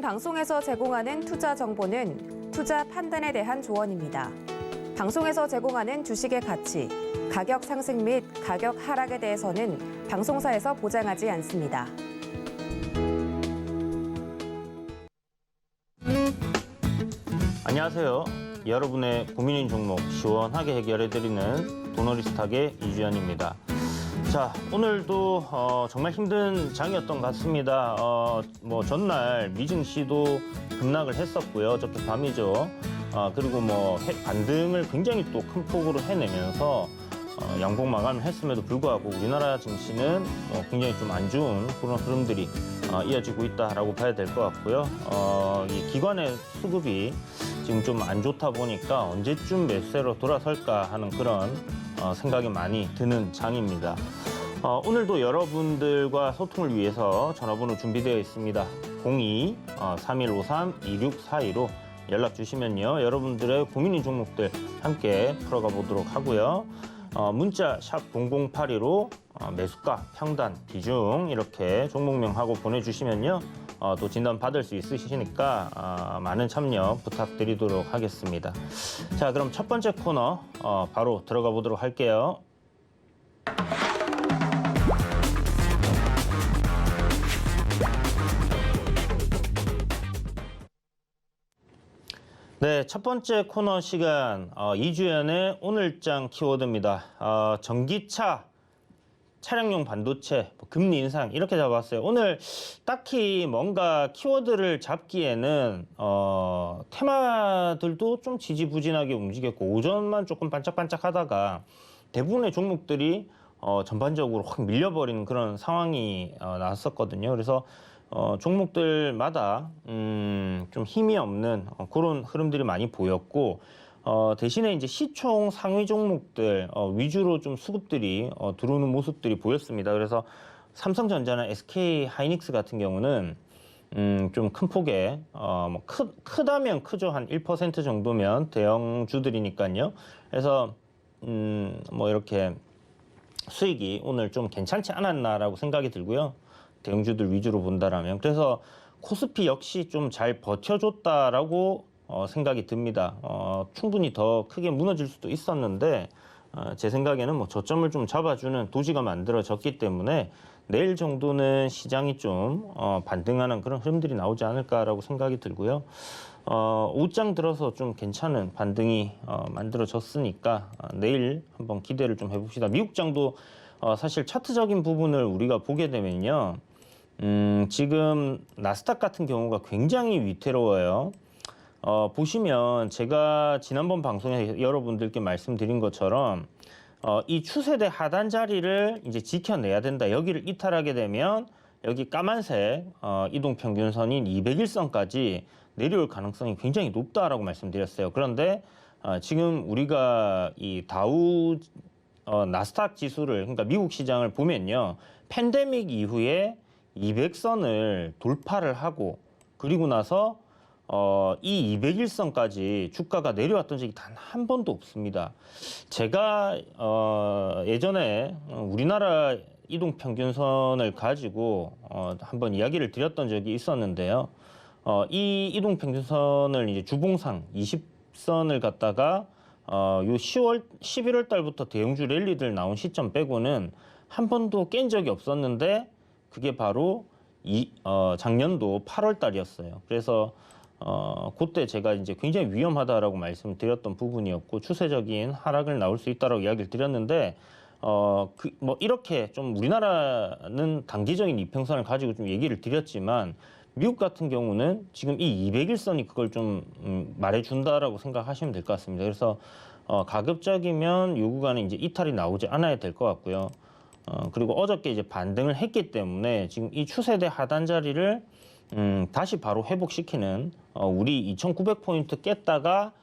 본 방송에서 제공하는 투자 정보는 투자 판단에 대한 조언입니다. 방송에서 제공하는 주식의 가치, 가격 상승 및 가격 하락에 대해서는 방송사에서 보장하지 않습니다. 안녕하세요. 여러분의 고민인 종목 시원하게 해결해드리는 도너리스탁의 이주연입니다. 자, 오늘도 정말 힘든 장이었던 것 같습니다. 전날 미증시도 급락을 했었고요. 어저께 밤이죠. 그리고 반등을 굉장히 또 큰 폭으로 해내면서 양봉 마감을 했음에도 불구하고 우리나라 증시는 굉장히 좀 안 좋은 그런 흐름들이 이어지고 있다라고 봐야 될 것 같고요. 이 기관의 수급이 지금 좀 안 좋다 보니까 언제쯤 매수세로 돌아설까 하는 그런 생각이 많이 드는 장입니다. 오늘도 여러분들과 소통을 위해서 전화번호 준비되어 있습니다. 02-3153-2642로 연락 주시면요. 여러분들의 고민인 종목들 함께 풀어가 보도록 하고요. 문자 샵 0082로 매수가, 평단, 비중 이렇게 종목명하고 보내주시면요. 또 진단 받을 수 있으시니까 많은 참여 부탁드리도록 하겠습니다. 자, 그럼 첫 번째 코너 바로 들어가 보도록 할게요. 네, 첫 번째 코너 시간 이주연의 오늘장 키워드입니다. 전기차, 차량용 반도체, 금리 인상 이렇게 잡았어요. 오늘 딱히 뭔가 키워드를 잡기에는 테마들도 좀 지지부진하게 움직였고 오전만 조금 반짝반짝하다가 대부분의 종목들이 전반적으로 확 밀려버리는 그런 상황이 나왔었거든요. 그래서 종목들마다 좀 힘이 없는 그런 흐름들이 많이 보였고 대신에 이제 시총 상위 종목들 위주로 좀 수급들이 들어오는 모습들이 보였습니다. 그래서 삼성전자나 SK 하이닉스 같은 경우는 좀 큰 폭의 크다면 크죠. 한 1% 정도면 대형주들이니까요. 그래서 이렇게 수익이 오늘 좀 괜찮지 않았나라고 생각이 들고요. 대형주들 위주로 본다라면. 그래서 코스피 역시 좀 잘 버텨줬다라고 생각이 듭니다. 충분히 더 크게 무너질 수도 있었는데 제 생각에는 저점을 좀 잡아주는 도지가 만들어졌기 때문에 내일 정도는 시장이 좀 반등하는 그런 흐름들이 나오지 않을까라고 생각이 들고요. 오후장 들어서 좀 괜찮은 반등이 만들어졌으니까 내일 한번 기대를 좀 해봅시다. 미국장도 사실 차트적인 부분을 우리가 보게 되면요. 지금 나스닥 같은 경우가 굉장히 위태로워요. 보시면 제가 지난번 방송에 여러분들께 말씀드린 것처럼 이 추세대 하단 자리를 이제 지켜내야 된다. 여기를 이탈하게 되면 여기 까만색 이동평균선인 200일선까지 내려올 가능성이 굉장히 높다라고 말씀드렸어요. 그런데 지금 우리가 이 다우 나스닥 지수를, 그러니까 미국 시장을 보면요. 팬데믹 이후에 200선을 돌파를 하고 그리고 나서 이 200일선까지 주가가 내려왔던 적이 단 한 번도 없습니다. 제가 예전에 우리나라 이동평균선을 가지고 한번 이야기를 드렸던 적이 있었는데요. 이 이동평균선을 이제 주봉상 20선을 갖다가 요 11월 달부터 대형주 랠리들 나온 시점 빼고는 한 번도 깬 적이 없었는데 그게 바로 작년도 8월 달이었어요. 그래서 그때 제가 이제 굉장히 위험하다라고 말씀드렸던 부분이었고 추세적인 하락을 나올 수 있다라고 이야기를 드렸는데 이렇게 좀 우리나라는 단기적인 이평선을 가지고 좀 얘기를 드렸지만 미국 같은 경우는 지금 이 200일선이 그걸 좀 말해준다라고 생각하시면 될 것 같습니다. 그래서 가급적이면 요 구간에 이제 이탈이 나오지 않아야 될 것 같고요. 그리고 어저께 이제 반등을 했기 때문에 지금 이 추세대 하단 자리를 다시 바로 회복시키는 우리 2,900포인트 깼다가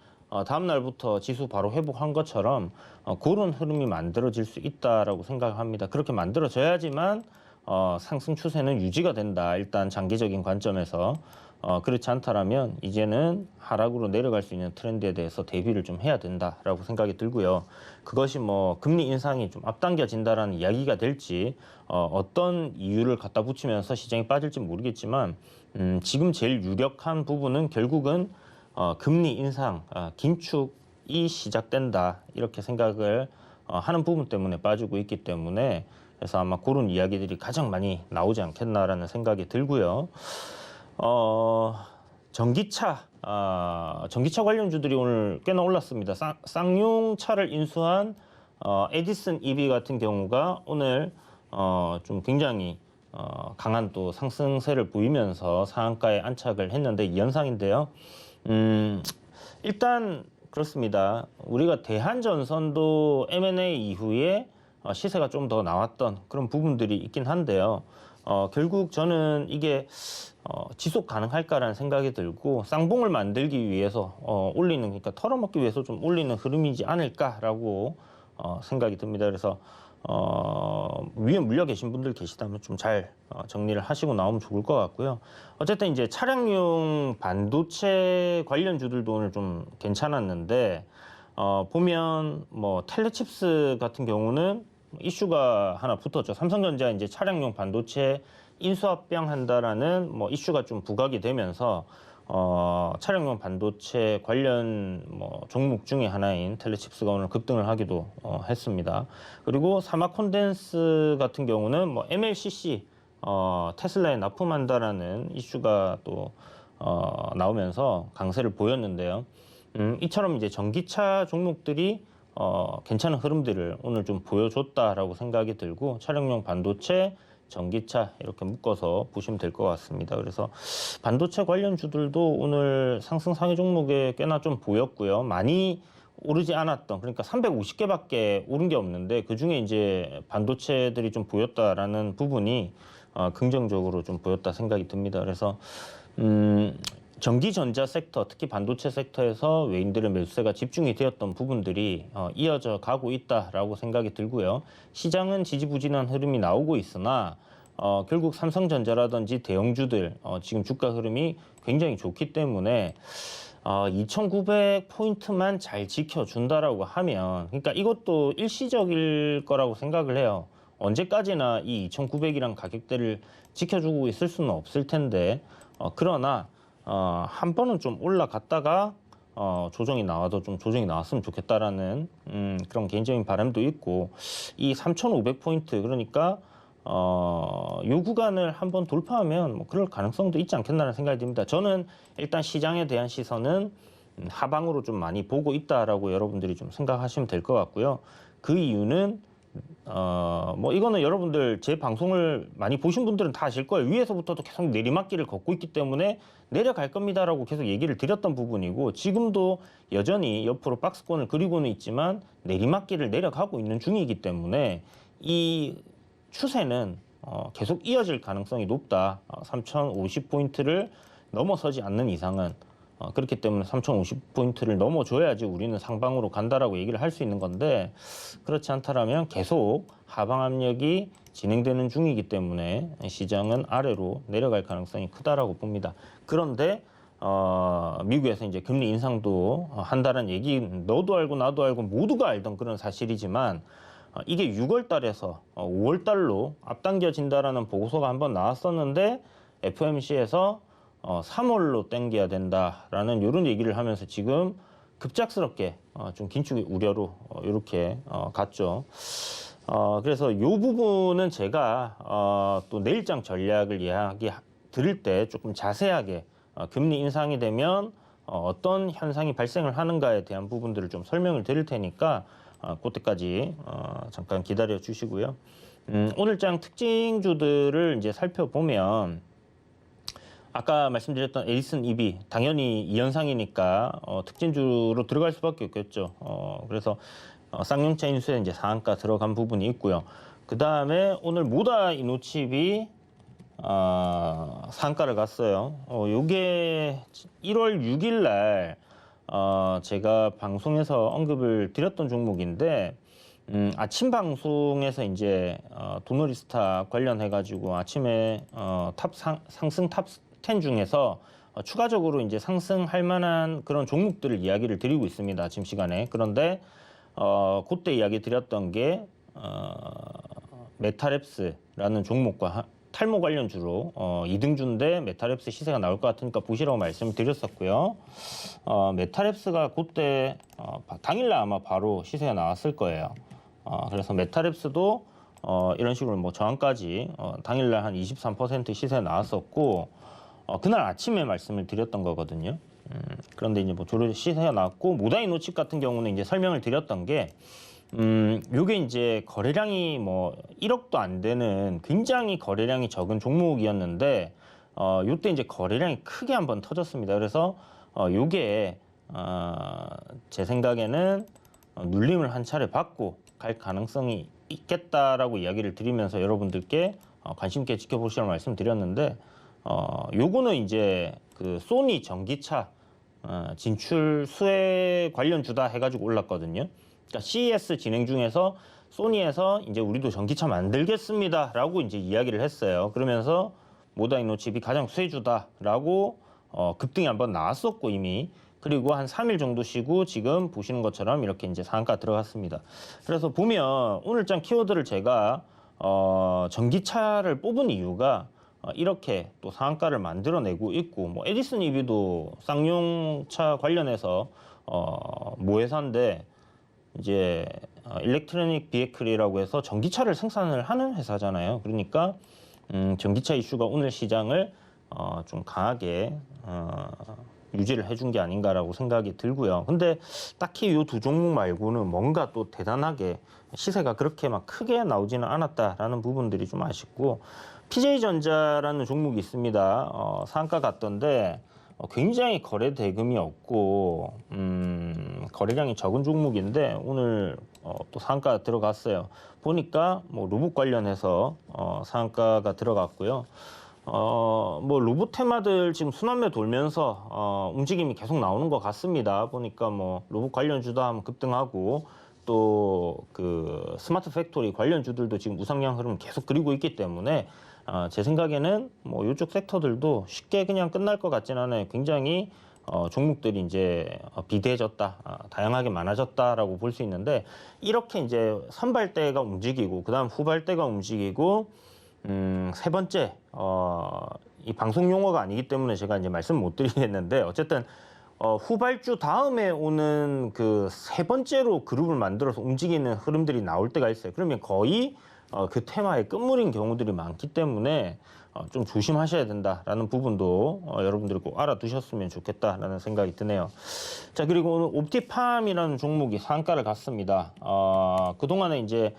다음 날부터 지수 바로 회복한 것처럼 그런 흐름이 만들어질 수 있다라고 생각합니다. 그렇게 만들어져야지만 상승 추세는 유지가 된다. 일단 장기적인 관점에서 그렇지 않다라면 이제는 하락으로 내려갈 수 있는 트렌드에 대해서 대비를 좀 해야 된다라고 생각이 들고요. 그것이 뭐 금리 인상이 좀 앞당겨진다라는 이야기가 될지 어떤 이유를 갖다 붙이면서 시장이 빠질지 모르겠지만 지금 제일 유력한 부분은 결국은 금리 인상, 긴축이 시작된다 이렇게 생각을 하는 부분 때문에 빠지고 있기 때문에 그래서 아마 그런 이야기들이 가장 많이 나오지 않겠나라는 생각이 들고요. 전기차 관련주들이 오늘 꽤나 올랐습니다. 쌍용차를 인수한 에디슨 EV 같은 경우가 오늘 좀 굉장히 강한 또 상승세를 보이면서 상한가에 안착을 했는데 이 현상인데요. 일단 그렇습니다. 우리가 대한전선도 M&A 이후에 시세가 좀 더 나왔던 그런 부분들이 있긴 한데요. 결국 저는 이게 지속 가능할까라는 생각이 들고 쌍봉을 만들기 위해서 올리는 그러니까 털어먹기 위해서 좀 올리는 흐름이지 않을까라고 생각이 듭니다. 그래서 위에 물려 계신 분들 계시다면 좀 잘 정리를 하시고 나오면 좋을 것 같고요. 어쨌든 이제 차량용 반도체 관련주들도 오늘 좀 괜찮았는데 보면 뭐 텔레칩스 같은 경우는 이슈가 하나 붙었죠. 삼성전자 이제 차량용 반도체 인수합병한다라는 뭐 이슈가 좀 부각이 되면서 차량용 반도체 관련 뭐 종목 중에 하나인 텔레칩스가 오늘 급등을 하기도 했습니다. 그리고 사마콘덴스 같은 경우는 뭐 MLCC 테슬라에 납품한다라는 이슈가 또 나오면서 강세를 보였는데요. 이처럼 이제 전기차 종목들이 괜찮은 흐름들을 오늘 좀 보여줬다라고 생각이 들고 차량용 반도체, 전기차 이렇게 묶어서 보시면 될 것 같습니다. 그래서 반도체 관련주들도 오늘 상승 상위 종목에 꽤나 좀 보였고요. 많이 오르지 않았던 그러니까 350개밖에 오른 게 없는데 그중에 이제 반도체들이 좀 보였다라는 부분이 긍정적으로 좀 보였다 생각이 듭니다. 그래서 전기전자 섹터, 특히 반도체 섹터에서 외인들의 매수세가 집중이 되었던 부분들이 이어져 가고 있다라고 생각이 들고요. 시장은 지지부진한 흐름이 나오고 있으나 결국 삼성전자라든지 대형주들 지금 주가 흐름이 굉장히 좋기 때문에 2,900포인트만 잘 지켜준다라고 하면 그러니까 이것도 일시적일 거라고 생각을 해요. 언제까지나 이 2,900이란 가격대를 지켜주고 있을 수는 없을 텐데 그러나 한 번은 좀 올라갔다가 조정이 나와도 좀 조정이 나왔으면 좋겠다라는 그런 개인적인 바람도 있고 이 3,500포인트 그러니까 요 구간을 한번 돌파하면 뭐 그럴 가능성도 있지 않겠나라는 생각이 듭니다. 저는 일단 시장에 대한 시선은 하방으로 좀 많이 보고 있다라고 여러분들이 좀 생각하시면 될 것 같고요. 그 이유는 뭐 이거는 여러분들 제 방송을 많이 보신 분들은 다 아실 거예요. 위에서부터도 계속 내리막길을 걷고 있기 때문에 내려갈 겁니다라고 계속 얘기를 드렸던 부분이고 지금도 여전히 옆으로 박스권을 그리고는 있지만 내리막길을 내려가고 있는 중이기 때문에 이 추세는 계속 이어질 가능성이 높다. 3,050포인트를 넘어서지 않는 이상은 그렇기 때문에 3,050포인트를 넘어줘야지 우리는 상방으로 간다라고 얘기를 할 수 있는 건데 그렇지 않다라면 계속 하방 압력이 진행되는 중이기 때문에 시장은 아래로 내려갈 가능성이 크다라고 봅니다. 그런데 미국에서 이제 금리 인상도 한다는 얘기 너도 알고 나도 알고 모두가 알던 그런 사실이지만 이게 6월 달에서 5월 달로 앞당겨진다라는 보고서가 한번 나왔었는데 FOMC에서 3월로 당겨야 된다라는 이런 얘기를 하면서 지금 급작스럽게 좀 긴축의 우려로 이렇게 갔죠. 그래서 이 부분은 제가 또 내일장 전략을 이야기 드릴 때 조금 자세하게 금리 인상이 되면 어떤 현상이 발생을 하는가에 대한 부분들을 좀 설명을 드릴 테니까 그때까지 잠깐 기다려 주시고요. 오늘장 특징주들을 이제 살펴보면 아까 말씀드렸던 에디슨 EV 당연히 이 현상이니까 특징주로 들어갈 수밖에 없겠죠. 그래서 쌍용차 인수에 이제 상한가 들어간 부분이 있고요. 그 다음에 오늘 모다 이노칩이 상한가를 갔어요. 요게 1월 6일 날 제가 방송에서 언급을 드렸던 종목인데 아침 방송에서 이제 도너리스타 관련해 가지고 아침에 상승 탑 10 중에서 추가적으로 이제 상승할 만한 그런 종목들을 이야기를 드리고 있습니다. 지금 시간에. 그런데 그때 이야기 드렸던 게 메타랩스라는 종목과 탈모 관련주로 이등주인데 메타랩스 시세가 나올 것 같으니까 보시라고 말씀을 드렸었고요. 메타랩스가 그때 당일날 아마 바로 시세가 나왔을 거예요. 그래서 메타랩스도 이런 식으로 뭐 저항까지 당일날 한 23% 시세가 나왔었고 그날 아침에 말씀을 드렸던 거거든요. 그런데 이제 뭐 조류 시세가 나왔고 모다이 노칩 같은 경우는 이제 설명을 드렸던 게 요게 이제 거래량이 뭐 1억도 안 되는 굉장히 거래량이 적은 종목이었는데 요때 이제 거래량이 크게 한번 터졌습니다. 그래서 요게 제 생각에는 눌림을 한 차례 받고 갈 가능성이 있겠다라고 이야기를 드리면서 여러분들께 관심 있게 지켜보시라고 말씀드렸는데 요거는 이제 그 소니 전기차 진출 수혜 관련주다 해가지고 올랐거든요. 그러니까 CES 진행 중에서 소니에서 이제 우리도 전기차 만들겠습니다라고 이제 이야기를 했어요. 그러면서 모다이 노칩이 가장 수혜주다라고 급등이 한번 나왔었고 이미 그리고 한 3일 정도 쉬고 지금 보시는 것처럼 이렇게 이제 상한가 들어갔습니다. 그래서 보면 오늘장 키워드를 제가 전기차를 뽑은 이유가 이렇게 또 상한가를 만들어내고 있고 뭐 에디슨 EV도 쌍용차 관련해서 모회사인데 이제 일렉트로닉 비에클이라고 해서 전기차를 생산을 하는 회사잖아요. 그러니까 전기차 이슈가 오늘 시장을 좀 강하게 유지를 해준 게 아닌가라고 생각이 들고요. 근데 딱히 이 두 종목 말고는 뭔가 또 대단하게 시세가 그렇게 막 크게 나오지는 않았다라는 부분들이 좀 아쉽고 PJ전자라는 종목이 있습니다. 상한가 갔던데 굉장히 거래 대금이 없고 거래량이 적은 종목인데 오늘 또 상한가 들어갔어요. 보니까 뭐 로봇 관련해서 상한가가 들어갔고요. 뭐 로봇 테마들 지금 순환매 돌면서 움직임이 계속 나오는 것 같습니다. 보니까 뭐 로봇 관련주도 한번 급등하고 또 그 스마트 팩토리 관련주들도 지금 우상향 흐름을 계속 그리고 있기 때문에 제 생각에는 뭐 이쪽 섹터들도 쉽게 그냥 끝날 것 같지는 않아요. 굉장히 종목들이 이제 비대해졌다, 다양하게 많아졌다라고 볼 수 있는데 이렇게 이제 선발대가 움직이고 그다음 후발대가 움직이고 세 번째 이 방송 용어가 아니기 때문에 제가 이제 말씀 못 드리겠는데 어쨌든 후발주 다음에 오는 그 세 번째로 그룹을 만들어서 움직이는 흐름들이 나올 때가 있어요. 그러면 거의 그 테마의 끝물인 경우들이 많기 때문에 좀 조심하셔야 된다라는 부분도 여러분들이 꼭 알아두셨으면 좋겠다라는 생각이 드네요. 자, 그리고 오늘 옵티팜이라는 종목이 상한가를 갔습니다. 그동안에 이제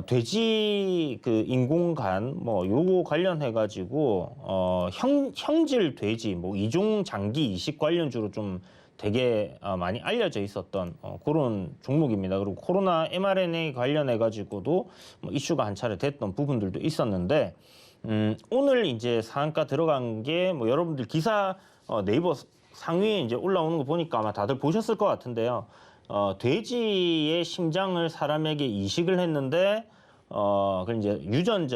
돼지 그 인공간 뭐 요거 관련해 가지고 형질 돼지 뭐 이종 장기 이식 관련주로 좀 되게 많이 알려져 있었던 그런 종목입니다. 그리고 코로나 mRNA 관련해 가지고도 뭐 이슈가 한 차례 됐던 부분들도 있었는데 오늘 이제 상한가 들어간 게 뭐 여러분들 기사 네이버 상위에 이제 올라오는 거 보니까 아마 다들 보셨을 것 같은데요. 돼지의 심장을 사람에게 이식을 했는데 그 이제 유전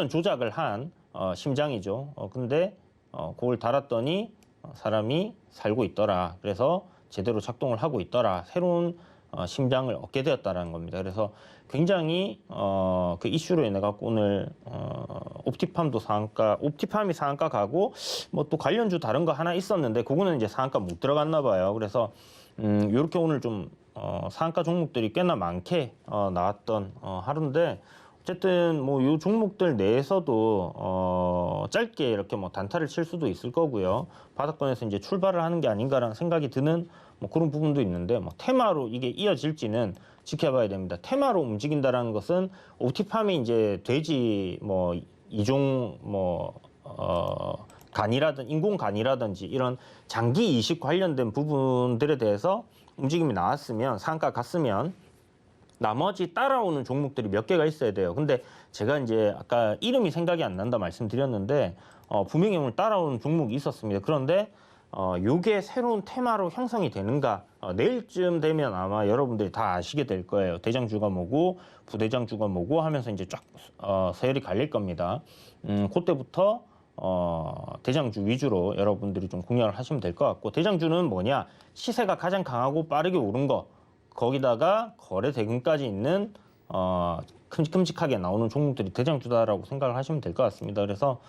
조작을 한 심장이죠. 근데 그걸 달았더니 사람이 살고 있더라. 그래서 제대로 작동을 하고 있더라. 새로운 심장을 얻게 되었다라는 겁니다. 그래서 굉장히 그 이슈로 인해 갖고 오늘 옵티팜이 상한가 가고 뭐 또 관련주 다른 거 하나 있었는데 그거는 이제 상한가 못 들어갔나 봐요. 그래서 이렇게 오늘 좀 상한가 종목들이 꽤나 많게 나왔던 하루인데 어쨌든 뭐 요 종목들 내에서도 짧게 이렇게 뭐 단타를 칠 수도 있을 거고요. 바닥권에서 이제 출발을 하는 게 아닌가라는 생각이 드는 뭐 그런 부분도 있는데 뭐 테마로 이게 이어질지는 지켜봐야 됩니다. 테마로 움직인다라는 것은 옵티팜이 이제 돼지 뭐 이종 뭐 간이라든 인공 간이라든지 이런 장기 이식 관련된 부분들에 대해서 움직임이 나왔으면 상한가 갔으면 나머지 따라오는 종목들이 몇 개가 있어야 돼요. 근데 제가 이제 아까 이름이 생각이 안 난다 말씀드렸는데 분명히 오늘 따라오는 종목이 있었습니다. 그런데 요게 새로운 테마로 형성이 되는가 내일쯤 되면 아마 여러분들이 다 아시게 될 거예요. 대장주가 뭐고 부대장주가 뭐고 하면서 이제 쫙 서열이 갈릴 겁니다. 그때부터 대장주 위주로 여러분들이 좀 공략을 하시면 될 것 같고, 대장주는 뭐냐? 시세가 가장 강하고 빠르게 오른 거, 거기다가 거래 대금까지 있는 큼직큼직하게 나오는 종목들이 대장주다라고 생각을 하시면 될 것 같습니다. 그래서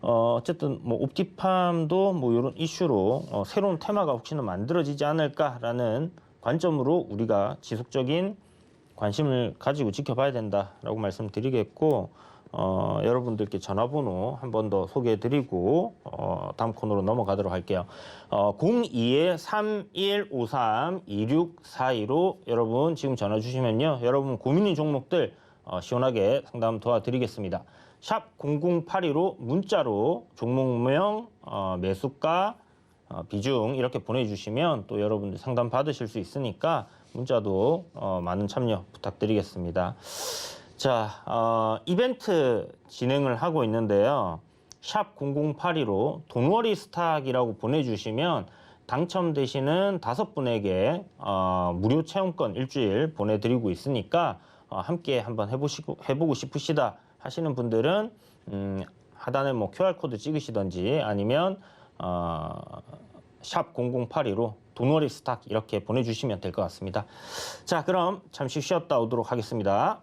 어쨌든 뭐 옵티팜도 뭐 이런 이슈로 새로운 테마가 혹시나 만들어지지 않을까라는 관점으로 우리가 지속적인 관심을 가지고 지켜봐야 된다라고 말씀드리겠고, 여러분들께 전화번호 한 번 더 소개해드리고 다음 코너로 넘어가도록 할게요. 02-3153-2642로 여러분 지금 전화 주시면요, 여러분 고민인 종목들 시원하게 상담 도와드리겠습니다. 샵 0082로 문자로 종목명, 매수가, 비중 이렇게 보내주시면 또 여러분들 상담 받으실 수 있으니까 문자도 많은 참여 부탁드리겠습니다. 자, 이벤트 진행을 하고 있는데요. 샵 0082로 돈워리 스탁이라고 보내주시면 당첨되시는 5분에게 무료 체험권 일주일 보내드리고 있으니까 함께 한번 해보고 싶으시다 하시는 분들은 하단에 뭐 QR코드 찍으시던지 아니면 샵 0082로 돈워리 스탁 이렇게 보내주시면 될 것 같습니다. 자, 그럼 잠시 쉬었다 오도록 하겠습니다.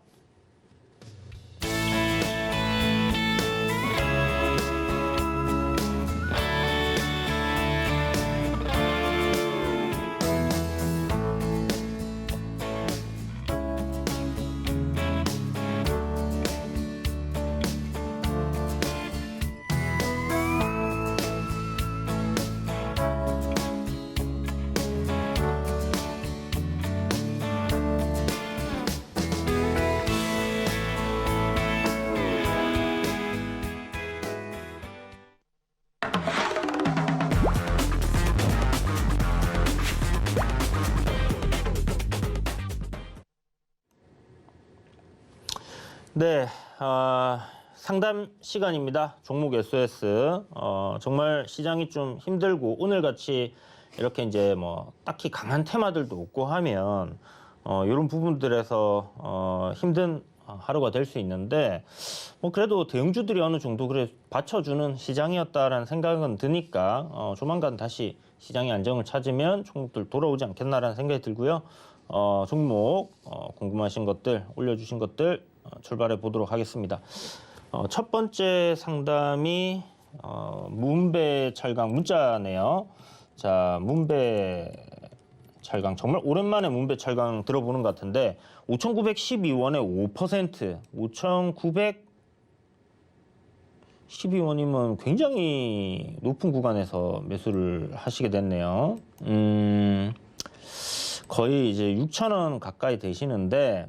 네, 상담 시간입니다. 종목 SOS. 정말 시장이 좀 힘들고 오늘같이 이렇게 이제 뭐 딱히 강한 테마들도 없고 하면 이런 부분들에서 힘든 하루가 될 수 있는데, 뭐 그래도 대형주들이 어느 정도 그래 받쳐주는 시장이었다라는 생각은 드니까 조만간 다시 시장이 안정을 찾으면 종목들 돌아오지 않겠나라는 생각이 들고요. 종목 궁금하신 것들 올려주신 것들 출발해 보도록 하겠습니다. 첫 번째 상담이 문배 철강 문자네요. 자, 문배 철강 정말 오랜만에 문배 철강 들어보는 것 같은데 5,912원에 5%, 5,912원이면 굉장히 높은 구간에서 매수를 하시게 됐네요. 거의 이제 6,000원 가까이 되시는데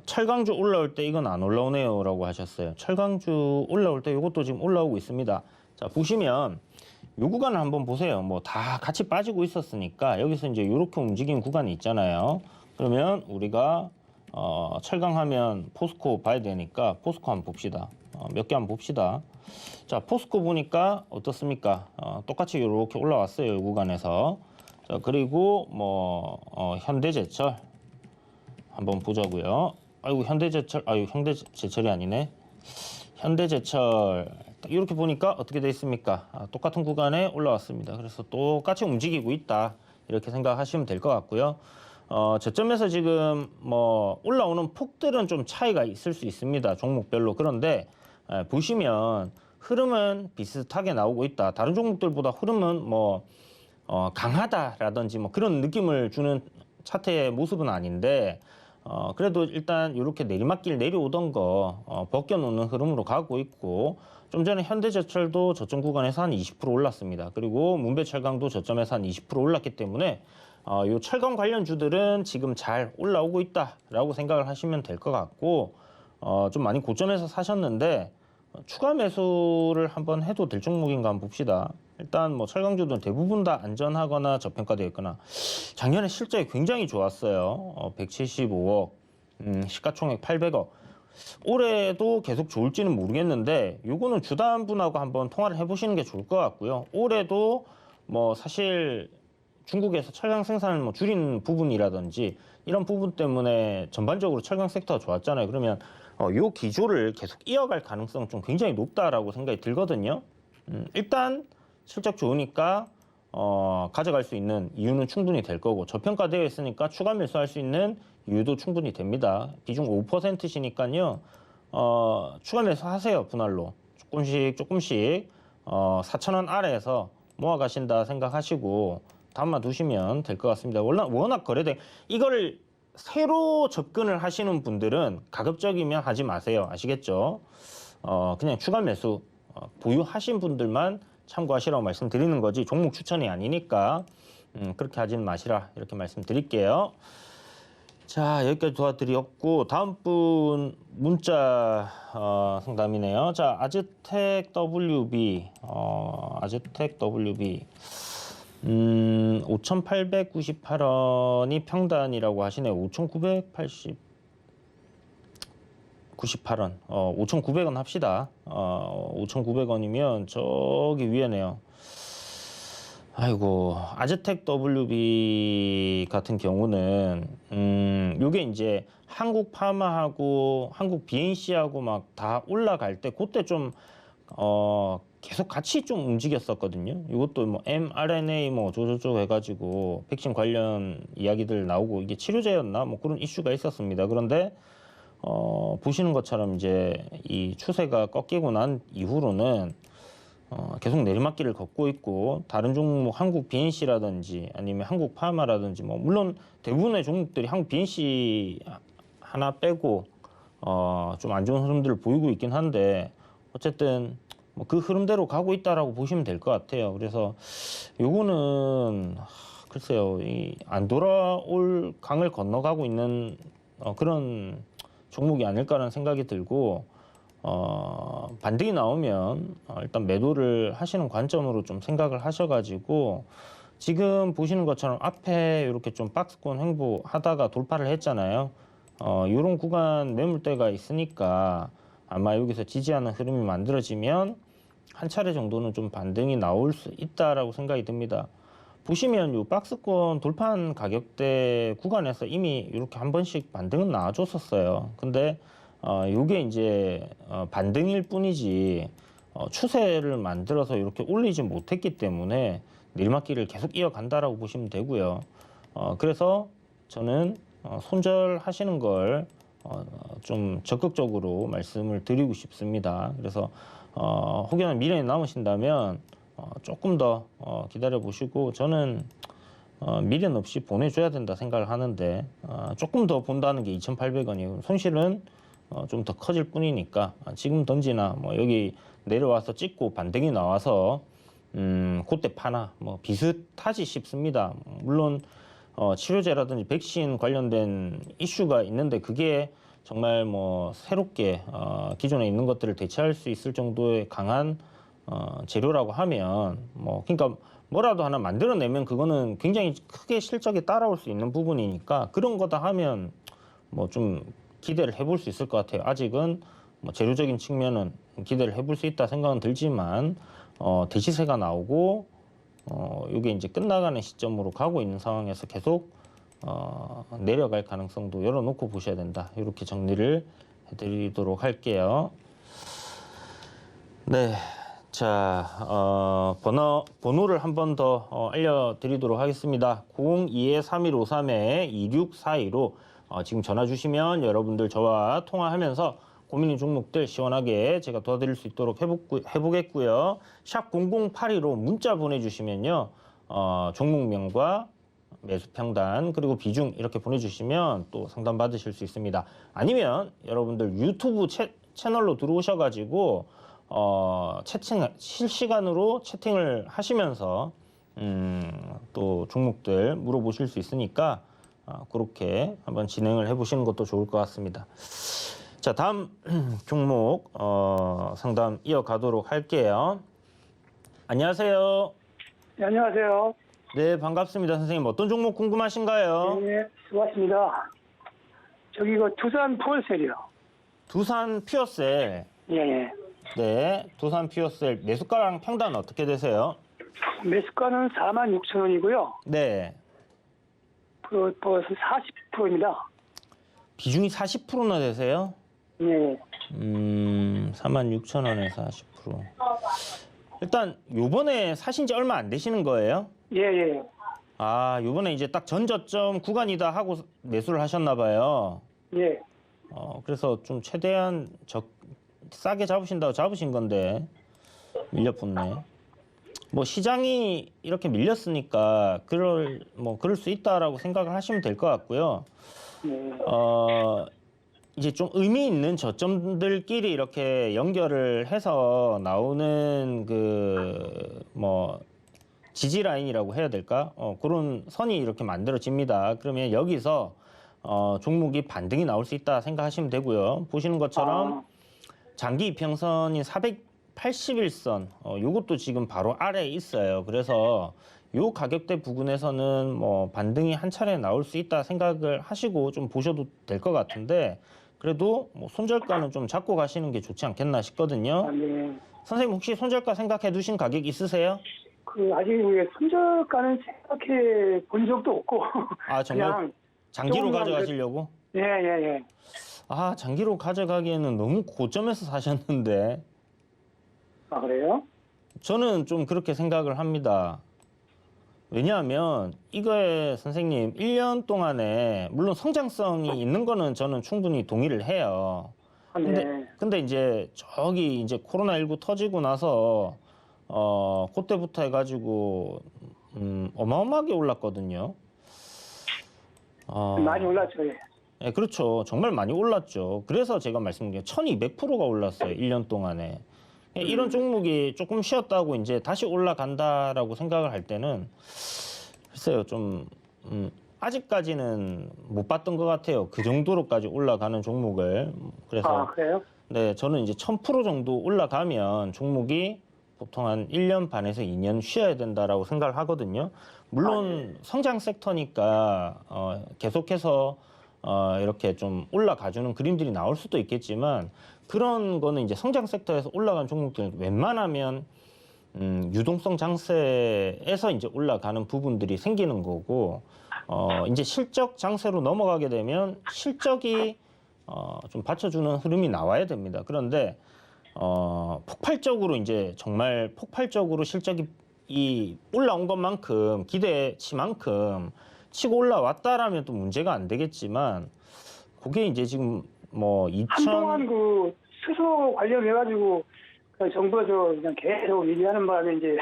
철강주 올라올 때 이건 안 올라오네요 라고 하셨어요. 철강주 올라올 때 이것도 지금 올라오고 있습니다. 자, 보시면 요 구간을 한번 보세요. 뭐 다 같이 빠지고 있었으니까 여기서 이제 이렇게 움직인 구간이 있잖아요. 그러면 우리가 철강하면 포스코 봐야 되니까 포스코 한번 봅시다. 몇 개 한번 봅시다. 자, 포스코 보니까 어떻습니까? 똑같이 이렇게 올라왔어요. 이 구간에서. 자, 그리고 뭐 현대제철 한번 보자고요. 아이고, 현대제철이 아니네. 현대제철 이렇게 보니까 어떻게 돼 있습니까? 똑같은 구간에 올라왔습니다. 그래서 똑같이 움직이고 있다 이렇게 생각하시면 될 것 같고요. 저점에서 지금 뭐 올라오는 폭들은 좀 차이가 있을 수 있습니다. 종목별로. 그런데 보시면 흐름은 비슷하게 나오고 있다. 다른 종목들보다 흐름은 뭐 강하다라든지 뭐 그런 느낌을 주는 차트의 모습은 아닌데, 그래도 일단 이렇게 내리막길 내려오던 거 벗겨놓는 흐름으로 가고 있고, 좀 전에 현대제철도 저점 구간에서 한 20% 올랐습니다. 그리고 문배철강도 저점에서 한 20% 올랐기 때문에 이 철강 관련주들은 지금 잘 올라오고 있다라고 생각을 하시면 될 것 같고, 좀 많이 고점에서 사셨는데 추가 매수를 한번 해도 될 종목인가 한번 봅시다. 일단 뭐 철강주들은 대부분 다 안전하거나 저평가되어 있거나, 작년에 실적이 굉장히 좋았어요. 175억, 시가총액 800억. 올해도 계속 좋을지는 모르겠는데 요거는 주담분하고 한번 통화를 해보시는 게 좋을 것 같고요. 올해도 뭐 사실 중국에서 철강 생산을 뭐 줄인 부분이라든지 이런 부분 때문에 전반적으로 철강 섹터가 좋았잖아요. 그러면 요 기조를 계속 이어갈 가능성은 좀 굉장히 높다라고 생각이 들거든요. 일단 실적 좋으니까 가져갈 수 있는 이유는 충분히 될 거고 저평가되어 있으니까 추가 매수할 수 있는 이유도 충분히 됩니다. 비중 5%시니까요. 추가 매수하세요. 분할로 조금씩 4,000원 아래에서 모아 가신다 생각하시고 담아 두시면 될 것 같습니다. 워낙 거래돼 이거를 새로 접근을 하시는 분들은 가급적이면 하지 마세요. 아시겠죠? 그냥 추가 매수 보유하신 분들만 참고하시라고 말씀드리는 거지 종목 추천이 아니니까 그렇게 하지는 마시라 이렇게 말씀드릴게요. 자, 여기까지 도와드렸고 다음 분 문자 상담이네요. 자, 아즈텍 WB 5,898원이 평단이라고 하시네요. 5,998원. 5,900원 합시다. 5,900원이면 저기 위에네요. 아이고, 아즈텍 WB 같은 경우는 요게 이제 한국 파마하고 한국 BNC하고 막 다 올라갈 때 그때 좀 계속 같이 좀 움직였었거든요. 이것도 뭐 mRNA 뭐 저저저 해가지고 백신 관련 이야기들 나오고 이게 치료제였나 뭐 그런 이슈가 있었습니다. 그런데 보시는 것처럼 이제 이 추세가 꺾이고 난 이후로는 계속 내리막길을 걷고 있고 다른 종목 한국 BNC라든지 아니면 한국 파마라든지 뭐 물론 대부분의 종목들이 한국 BNC 하나 빼고 좀 안 좋은 흐름들을 보이고 있긴 한데 어쨌든 뭐 그 흐름대로 가고 있다라고 보시면 될 것 같아요. 그래서 요거는 글쎄요, 안 돌아올 강을 건너가고 있는 그런 종목이 아닐까라는 생각이 들고 반등이 나오면 일단 매도를 하시는 관점으로 좀 생각을 하셔가지고 지금 보시는 것처럼 앞에 이렇게 좀 박스권 횡보하다가 돌파를 했잖아요. 이런 구간 매물대가 있으니까 아마 여기서 지지하는 흐름이 만들어지면 한 차례 정도는 좀 반등이 나올 수 있다라고 생각이 듭니다. 보시면 이 박스권 돌파한 가격대 구간에서 이미 이렇게 한 번씩 반등은 나와줬었어요. 근데 요게 이제 반등일 뿐이지 추세를 만들어서 이렇게 올리지 못했기 때문에 내리막길을 계속 이어간다라고 보시면 되고요. 그래서 저는 손절하시는 걸 좀 적극적으로 말씀을 드리고 싶습니다. 그래서 혹여나 미래에 남으신다면 조금 더 기다려 보시고 저는 미련 없이 보내줘야 된다 생각을 하는데 조금 더 본다는 게 2,800원이에요. 손실은 좀 더 커질 뿐이니까 지금 던지나 뭐 여기 내려와서 찍고 반등이 나와서 그때 파나 뭐 비슷하지 싶습니다. 물론 치료제라든지 백신 관련된 이슈가 있는데 그게 정말 뭐 새롭게 기존에 있는 것들을 대체할 수 있을 정도의 강한 재료라고 하면 뭐 그러니까 뭐라도 하나 만들어내면 그거는 굉장히 크게 실적에 따라올 수 있는 부분이니까 그런 거다 하면 뭐 좀 기대를 해볼 수 있을 것 같아요. 아직은 뭐 재료적인 측면은 기대를 해볼 수 있다 생각은 들지만 대시세가 나오고 이게 이제 끝나가는 시점으로 가고 있는 상황에서 계속 내려갈 가능성도 열어놓고 보셔야 된다. 이렇게 정리를 해드리도록 할게요. 네, 자 번호를 한 번 더 알려드리도록 하겠습니다. 02-3153-2642로 지금 전화 주시면 여러분들 저와 통화하면서 고민인 종목들 시원하게 제가 도와드릴 수 있도록 해보겠고요. 샵 0082로 문자 보내주시면요. 종목명과 매수 평단 그리고 비중 이렇게 보내주시면 또 상담 받으실 수 있습니다. 아니면 여러분들 유튜브 채널로 들어오셔가지고 실시간으로 채팅을 하시면서 또 종목들 물어보실 수 있으니까 그렇게 한번 진행을 해보시는 것도 좋을 것 같습니다. 자, 다음 종목 상담 이어가도록 할게요. 안녕하세요. 네, 안녕하세요. 네, 반갑습니다. 선생님 어떤 종목 궁금하신가요? 네, 수고하셨습니다. 저기 이거 두산 폴셀이요. 두산 퓨어셀. 예, 예. 네, 두산 퓨어셀 매수가랑 평단 어떻게 되세요? 매수가는 46,000원이고요. 네. 그 40%입니다. 비중이 40%나 되세요? 네. 46,000원에 40%. 일단 요번에 사신 지 얼마 안 되시는 거예요? 예, 예. 아, 요번에 이제 딱 전저점 구간이다 하고 매수를 하셨나 봐요. 예. 그래서 좀 최대한 싸게 잡으신다고 잡으신 건데 밀려붙네. 뭐 시장이 이렇게 밀렸으니까 그럴 수 있다라고 생각을 하시면 될 것 같고요. 네. 이제 좀 의미 있는 저점들끼리 이렇게 연결을 해서 나오는 지지 라인이라고 해야 될까? 그런 선이 이렇게 만들어집니다. 그러면 여기서 종목이 반등이 나올 수 있다 생각하시면 되고요. 보시는 것처럼 장기 이평선인 481선, 요것도 지금 바로 아래에 있어요. 그래서 요 가격대 부근에서는 뭐 반등이 한 차례 나올 수 있다 생각을 하시고 좀 보셔도 될 것 같은데, 그래도 뭐 손절가는 좀 잡고 가시는 게 좋지 않겠나 싶거든요. 네. 선생님 혹시 손절가 생각해 두신 가격 있으세요? 아직 우리가 손절가는 생각해 본 적도 없고. 아, 정말 그냥 장기로 조금만 가져가시려고? 예, 예, 예. 아, 장기로 가져가기에는 너무 고점에서 사셨는데. 아, 그래요? 저는 좀 그렇게 생각을 합니다. 왜냐하면 이거에 선생님 1년 동안에 물론 성장성이 있는 거는 저는 충분히 동의를 해요. 네. 근데 이제 저기 이제 코로나19 터지고 나서 그때부터 해가지고 어마어마하게 올랐거든요. 많이 올랐죠. 예. 네, 그렇죠. 정말 많이 올랐죠. 그래서 제가 말씀드린 1200%가 올랐어요. 1년 동안에. 이런 종목이 조금 쉬었다고 이제 다시 올라간다라고 생각을 할 때는 글쎄요, 좀 아직까지는 못 봤던 것 같아요. 그 정도로까지 올라가는 종목을. 그래서 그래요? 네, 저는 이제 1000% 정도 올라가면 종목이 보통 한 1년 반에서 2년 쉬어야 된다라고 생각을 하거든요. 물론 성장 섹터니까 계속해서 이렇게 좀 올라가주는 그림들이 나올 수도 있겠지만, 그런 거는 이제 성장 섹터에서 올라간 종목들은 웬만하면 유동성 장세에서 이제 올라가는 부분들이 생기는 거고, 이제 실적 장세로 넘어가게 되면 실적이 좀 받쳐주는 흐름이 나와야 됩니다. 그런데 폭발적으로 이제 정말 폭발적으로 실적이 올라온 것만큼 기대치만큼 치고 올라왔다라면 또 문제가 안 되겠지만, 그게 이제 지금 뭐 한동안 수소 관련해가지고 정부에서 그냥 계속 얘기하는 바람에 이제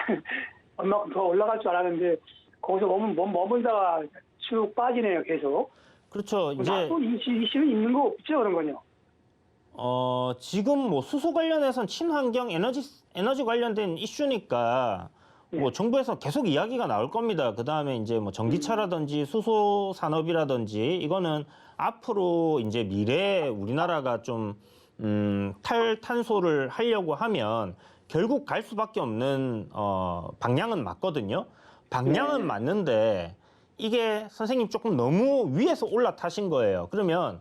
얼마큼 더 올라갈 줄 알았는데 거기서 머물다가 쭉 빠지네요, 계속. 그렇죠. 이제 나쁜 이슈는 있는 거 없죠, 그런 건요. 지금 뭐 수소 관련해서는 친환경 에너지 관련된 이슈니까 뭐 정부에서 계속 이야기가 나올 겁니다. 그 다음에 이제 뭐 전기차라든지 수소 산업이라든지 이거는 앞으로 이제 미래에 우리나라가 좀 탈탄소를 하려고 하면 결국 갈 수밖에 없는 방향은 맞거든요. 방향은 맞는데 이게 선생님 조금 너무 위에서 올라타신 거예요. 그러면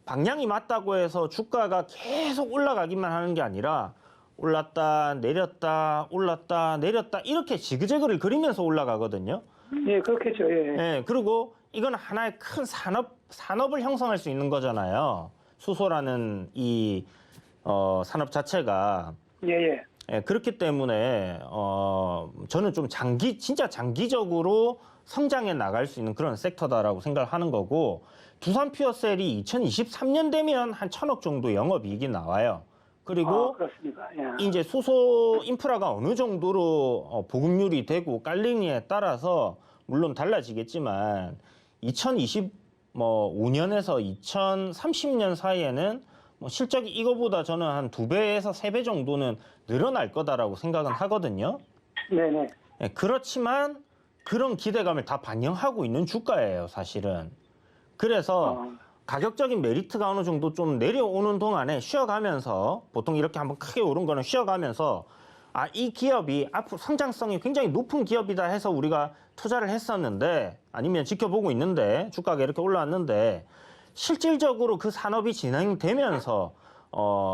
방향이 맞다고 해서 주가가 계속 올라가기만 하는 게 아니라 올랐다 내렸다 올랐다 내렸다 이렇게 지그재그를 그리면서 올라가거든요. 예, 그렇겠죠. 예. 예, 그리고 이건 하나의 큰 산업을 형성할 수 있는 거잖아요. 수소라는 이 산업 자체가. 예. 예, 그렇기 때문에 저는 좀 진짜 장기적으로 성장해 나갈 수 있는 그런 섹터다라고 생각을 하는 거고, 두산 퓨어셀이 2023년 되면 한 1000억 정도 영업이익이 나와요. 그리고 그렇습니까? 예. 이제 수소 인프라가 어느 정도로 보급률이 되고 깔리느냐에 따라서 물론 달라지겠지만 2025년에서 2030년 사이에는 뭐 실적이 이거보다 저는 한 2배에서 3배 정도는 늘어날 거다라고 생각은 하거든요. 네네. 네, 그렇지만 그런 기대감을 다 반영하고 있는 주가예요, 사실은. 그래서 가격적인 메리트가 어느 정도 좀 내려오는 동안에 쉬어가면서, 보통 이렇게 한번 크게 오른 거는 쉬어가면서 이 기업이 앞으로 성장성이 굉장히 높은 기업이다 해서 우리가 투자를 했었는데, 아니면 지켜보고 있는데 주가가 이렇게 올라왔는데 실질적으로 그 산업이 진행되면서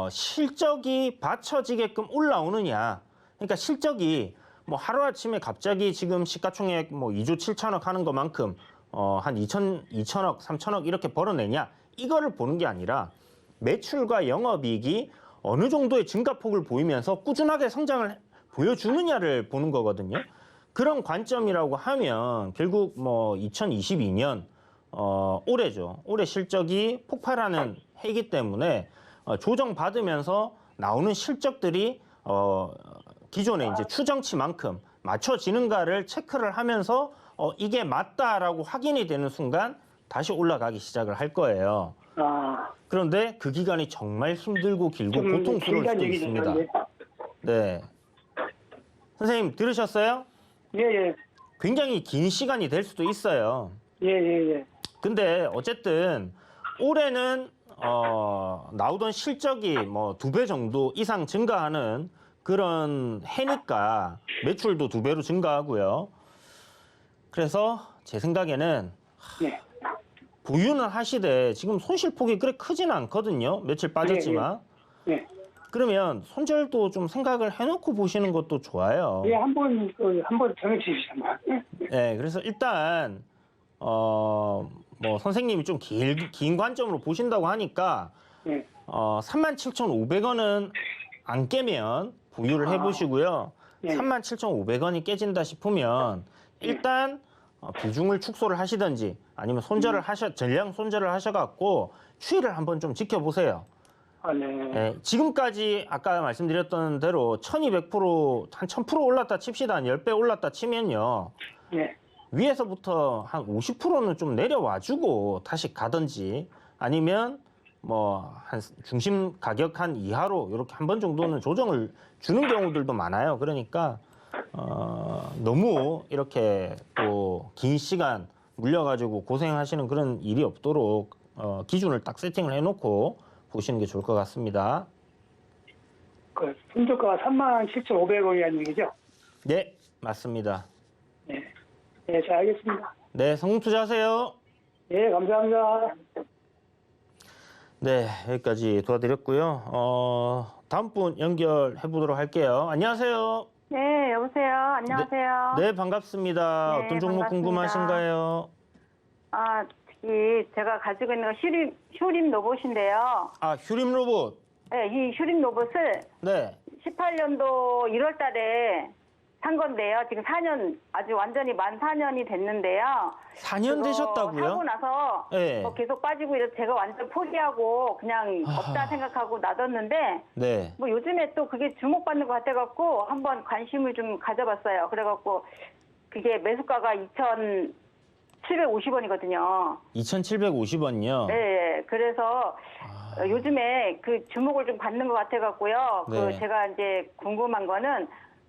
실적이 받쳐지게끔 올라오느냐, 그러니까 실적이 뭐 하루아침에 갑자기 지금 시가총액 뭐 2조 7천억 하는 것만큼 한 2천억, 3천억 이렇게 벌어내냐 이거를 보는 게 아니라 매출과 영업이익이 어느 정도의 증가폭을 보이면서 꾸준하게 성장을 보여주느냐를 보는 거거든요. 그런 관점이라고 하면 결국 뭐 2022년 올해죠. 올해 실적이 폭발하는 해이기 때문에 조정받으면서 나오는 실적들이 기존의 이제 추정치만큼 맞춰지는가를 체크를 하면서 이게 맞다라고 확인이 되는 순간 다시 올라가기 시작을 할 거예요. 그런데 그 기간이 정말 힘들고 길고 고통스러울 수도 있습니다. 네. 선생님 들으셨어요? 예. 굉장히 긴 시간이 될 수도 있어요. 예. 근데 어쨌든 올해는 나오던 실적이 뭐 2배 정도 이상 증가하는 그런 해니까 매출도 2배로 증가하고요. 그래서 제 생각에는 예. 보유는 하시되 지금 손실폭이 그렇게 크지는 않거든요. 며칠 빠졌지만. 예. 그러면 손절도 좀 생각을 해놓고 보시는 것도 좋아요. 예, 한번 정해주십시오. 네, 그래서 일단 뭐 선생님이 좀 긴 관점으로 보신다고 하니까 예. 37,500원은 안 깨면 보유를 해보시고요. 예. 37,500원이 깨진다 싶으면 일단 비중을 축소를 하시든지 아니면 전량 손절을 하셔갖고 추이를 한번 좀 지켜보세요. 네. 네, 지금까지 아까 말씀드렸던 대로 1200%, 한 1000% 올랐다 칩시다. 한 10배 올랐다 치면요. 예. 위에서부터 한 50%는 좀 내려와주고 다시 가든지 아니면 뭐 한 중심 가격 한 이하로 이렇게 한 번 정도는 조정을 주는 경우들도 많아요. 그러니까 너무 이렇게 또 긴 시간 물려가지고 고생하시는 그런 일이 없도록 기준을 딱 세팅을 해놓고 보시는 게 좋을 것 같습니다. 그 손절가가 37,500원이라는 얘기죠? 네, 맞습니다. 네. 네, 잘 알겠습니다. 네, 성공 투자하세요. 예, 감사합니다. 네, 여기까지 도와드렸고요. 다음 분 연결해 보도록 할게요. 안녕하세요. 네, 여보세요. 안녕하세요. 네, 반갑습니다. 네, 어떤 종목 반갑습니다. 궁금하신가요? 제가 가지고 있는 거 휴림 로봇인데요. 아, 휴림 로봇. 네, 이 휴림 로봇을 네. 18년도 1월 달에 산 건데요. 지금 4년, 아주 완전히 만 4년이 됐는데요. 4년 되셨다고요? 하고 나서 네. 계속 빠지고 이래서 제가 완전 포기하고 그냥 없다 생각하고 놔뒀는데 네. 뭐 요즘에 또 그게 주목받는 것 같아갖고 한번 관심을 좀 가져봤어요. 그래갖고 그게 매수가가 2,750원이거든요. 2,750원요? 네, 그래서 요즘에 그 주목을 좀 받는 것 같아갖고요. 네. 제가 이제 궁금한 거는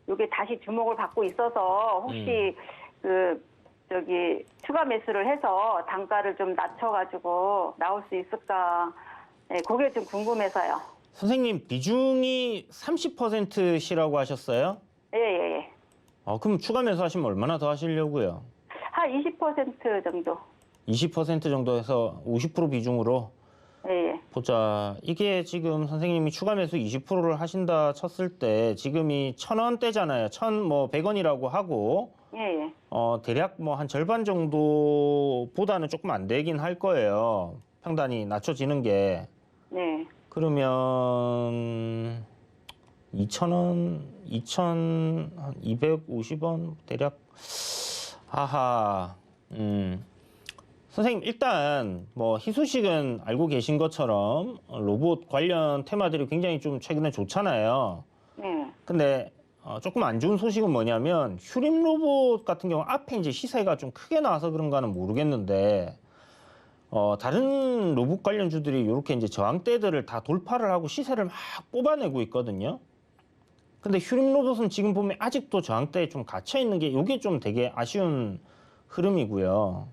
이게 다시 주목을 받고 있어서 혹시 추가 매수를 해서 단가를 좀 낮춰가지고 나올 수 있을까? 네, 그게 좀 궁금해서요. 선생님, 비중이 30%시라고 하셨어요? 예. 그럼 추가 매수하시면 얼마나 더 하시려고요? 한 20% 정도. 20% 정도 해서 50% 비중으로? 예. 보자. 이게 지금 선생님이 추가 매수 20%를 하신다 쳤을 때 지금이 1,000원대잖아요. 1,100원이라고 하고 예. 대략 뭐 한 절반 정도보다는 조금 안 되긴 할 거예요. 평단이 낮춰지는 게. 네. 그러면 2,000원, 2,250원 대략. 아하. 선생님 일단 뭐 희소식은 알고 계신 것처럼 로봇 관련 테마들이 굉장히 좀 최근에 좋잖아요. 네. 근데 조금 안 좋은 소식은 뭐냐면 휴림 로봇 같은 경우 앞에 이제 시세가 좀 크게 나와서 그런가는 모르겠는데 다른 로봇 관련주들이 이렇게 이제 저항대들을 다 돌파를 하고 시세를 막 뽑아내고 있거든요. 근데 휴림 로봇은 지금 보면 아직도 저항대에 좀 갇혀 있는 게 이게 좀 되게 아쉬운 흐름이고요.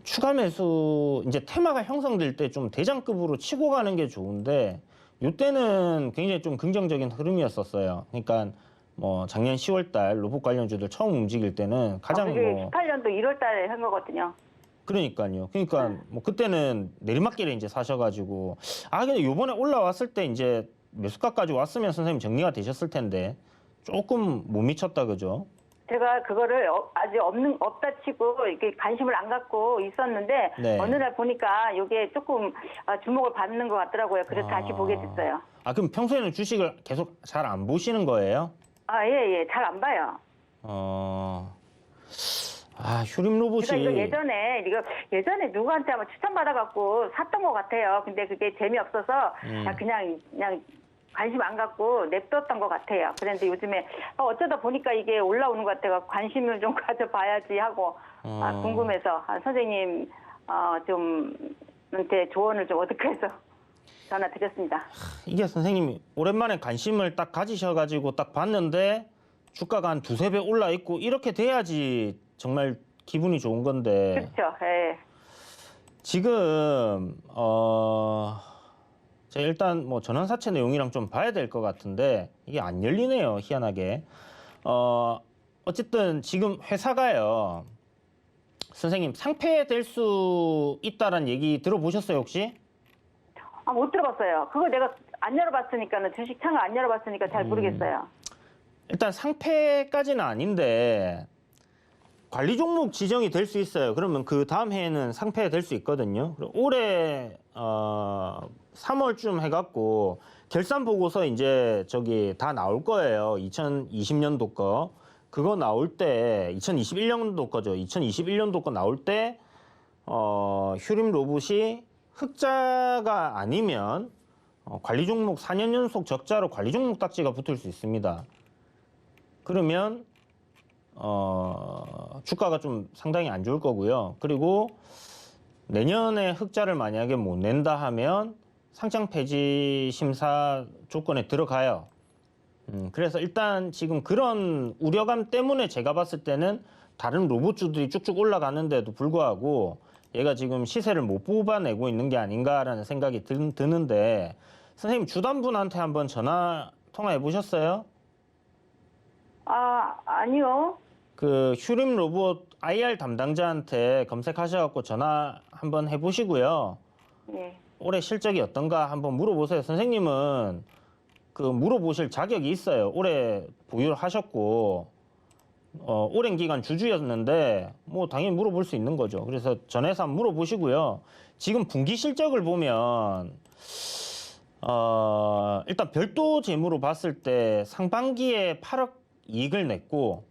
추가 매수 이제 테마가 형성될 때 좀 대장급으로 치고 가는 게 좋은데 이때는 굉장히 좀 긍정적인 흐름이었었어요. 그러니까 뭐 작년 10월달 로봇 관련주들 처음 움직일 때는 가장 그게 뭐 18년도 1월 달에 한 거거든요. 그러니까요. 그러니까 뭐 그때는 내리막길에 이제 사셔가지고 근데 요번에 올라왔을 때 이제 매수가까지 왔으면 선생님 정리가 되셨을 텐데 조금 못 미쳤다 그죠? 제가 그거를 아직 없다 치고 이렇게 관심을 안 갖고 있었는데 네. 어느 날 보니까 이게 조금 주목을 받는 것 같더라고요. 그래서 다시 보게 됐어요. 아 그럼 평소에는 주식을 계속 잘 안 보시는 거예요? 예. 잘 안 봐요. 휴림 로봇이 그러니까 이거 예전에 누구한테 한번 추천받아갖고 샀던 것 같아요. 근데 그게 재미없어서 그냥 관심 안 갖고 냅뒀던 것 같아요. 그런데 요즘에 어쩌다 보니까 이게 올라오는 것 같아서 관심을 좀 가져봐야지 하고 궁금해서 선생님 좀한테 조언을 좀 얻을까 해서 전화 드렸습니다. 이게 선생님이 오랜만에 관심을 딱 가지셔가지고 딱 봤는데 주가가 한 두세 배 올라 있고 이렇게 돼야지 정말 기분이 좋은 건데 그렇죠. 예. 지금 제가 일단 뭐 전환사채 내용이랑 좀 봐야 될 것 같은데 이게 안 열리네요. 희한하게. 어쨌든 지금 회사가요. 선생님 상폐될 수 있다는 얘기 들어보셨어요 혹시? 못 들어봤어요. 그거 내가 안 열어봤으니까는 주식 창을 안 열어봤으니까 잘 모르겠어요. 일단 상폐까지는 아닌데 관리 종목 지정이 될 수 있어요. 그러면 그 다음 해에는 상폐가 될 수 있거든요. 올해 3월쯤 해갖고 결산 보고서 이제 저기 다 나올 거예요. 2020년도 거. 그거 나올 때 2021년도 거죠. 2021년도 거 나올 때 휴림 로봇이 흑자가 아니면 관리 종목 4년 연속 적자로 관리 종목 딱지가 붙을 수 있습니다. 그러면 주가가 좀 상당히 안 좋을 거고요. 그리고 내년에 흑자를 만약에 못 낸다 하면 상장 폐지 심사 조건에 들어가요. 그래서 일단 지금 그런 우려감 때문에 제가 봤을 때는 다른 로봇주들이 쭉쭉 올라가는데도 불구하고 얘가 지금 시세를 못 뽑아내고 있는 게 아닌가라는 생각이 드는데 선생님 주담분한테 한번 전화 통화해 보셨어요? 아니요. 그 휴림 로봇 IR 담당자한테 검색하셔갖고 전화 한번 해보시고요. 예. 올해 실적이 어떤가 한번 물어보세요. 선생님은 그 물어보실 자격이 있어요. 올해 보유를 하셨고 오랜 기간 주주였는데 뭐 당연히 물어볼 수 있는 거죠. 그래서 전화해서 한번 물어보시고요. 지금 분기 실적을 보면 일단 별도 재무로 봤을 때 상반기에 8억 이익을 냈고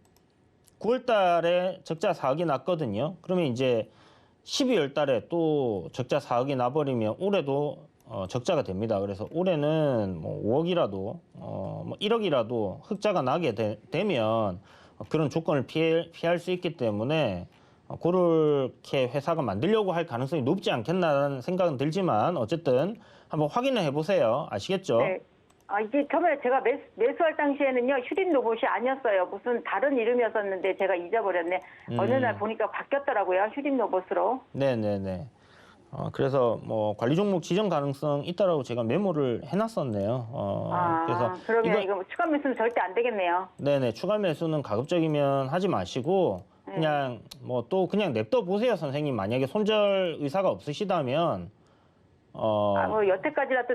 9월 달에 적자 4억이 났거든요. 그러면 이제 12월 달에 또 적자 4억이 나버리면 올해도 적자가 됩니다. 그래서 올해는 뭐 5억이라도 뭐 1억이라도 흑자가 나게 되면 그런 조건을 피할 수 있기 때문에 그렇게 회사가 만들려고 할 가능성이 높지 않겠나라는 생각은 들지만 어쨌든 한번 확인을 해보세요. 아시겠죠? 네. 이게 처음에 제가 매수할 당시에는요, 휴림 로봇이 아니었어요. 무슨 다른 이름이었었는데 제가 잊어버렸네. 어느 날 보니까 바뀌었더라고요. 휴림 로봇으로. 네네네. 그래서 뭐 관리 종목 지정 가능성 있다라고 제가 메모를 해놨었네요. 그래서 그러면 이거 추가 매수는 절대 안 되겠네요. 네네. 추가 매수는 가급적이면 하지 마시고 그냥 뭐 또 그냥 냅둬 보세요, 선생님. 만약에 손절 의사가 없으시다면 뭐 여태까지라도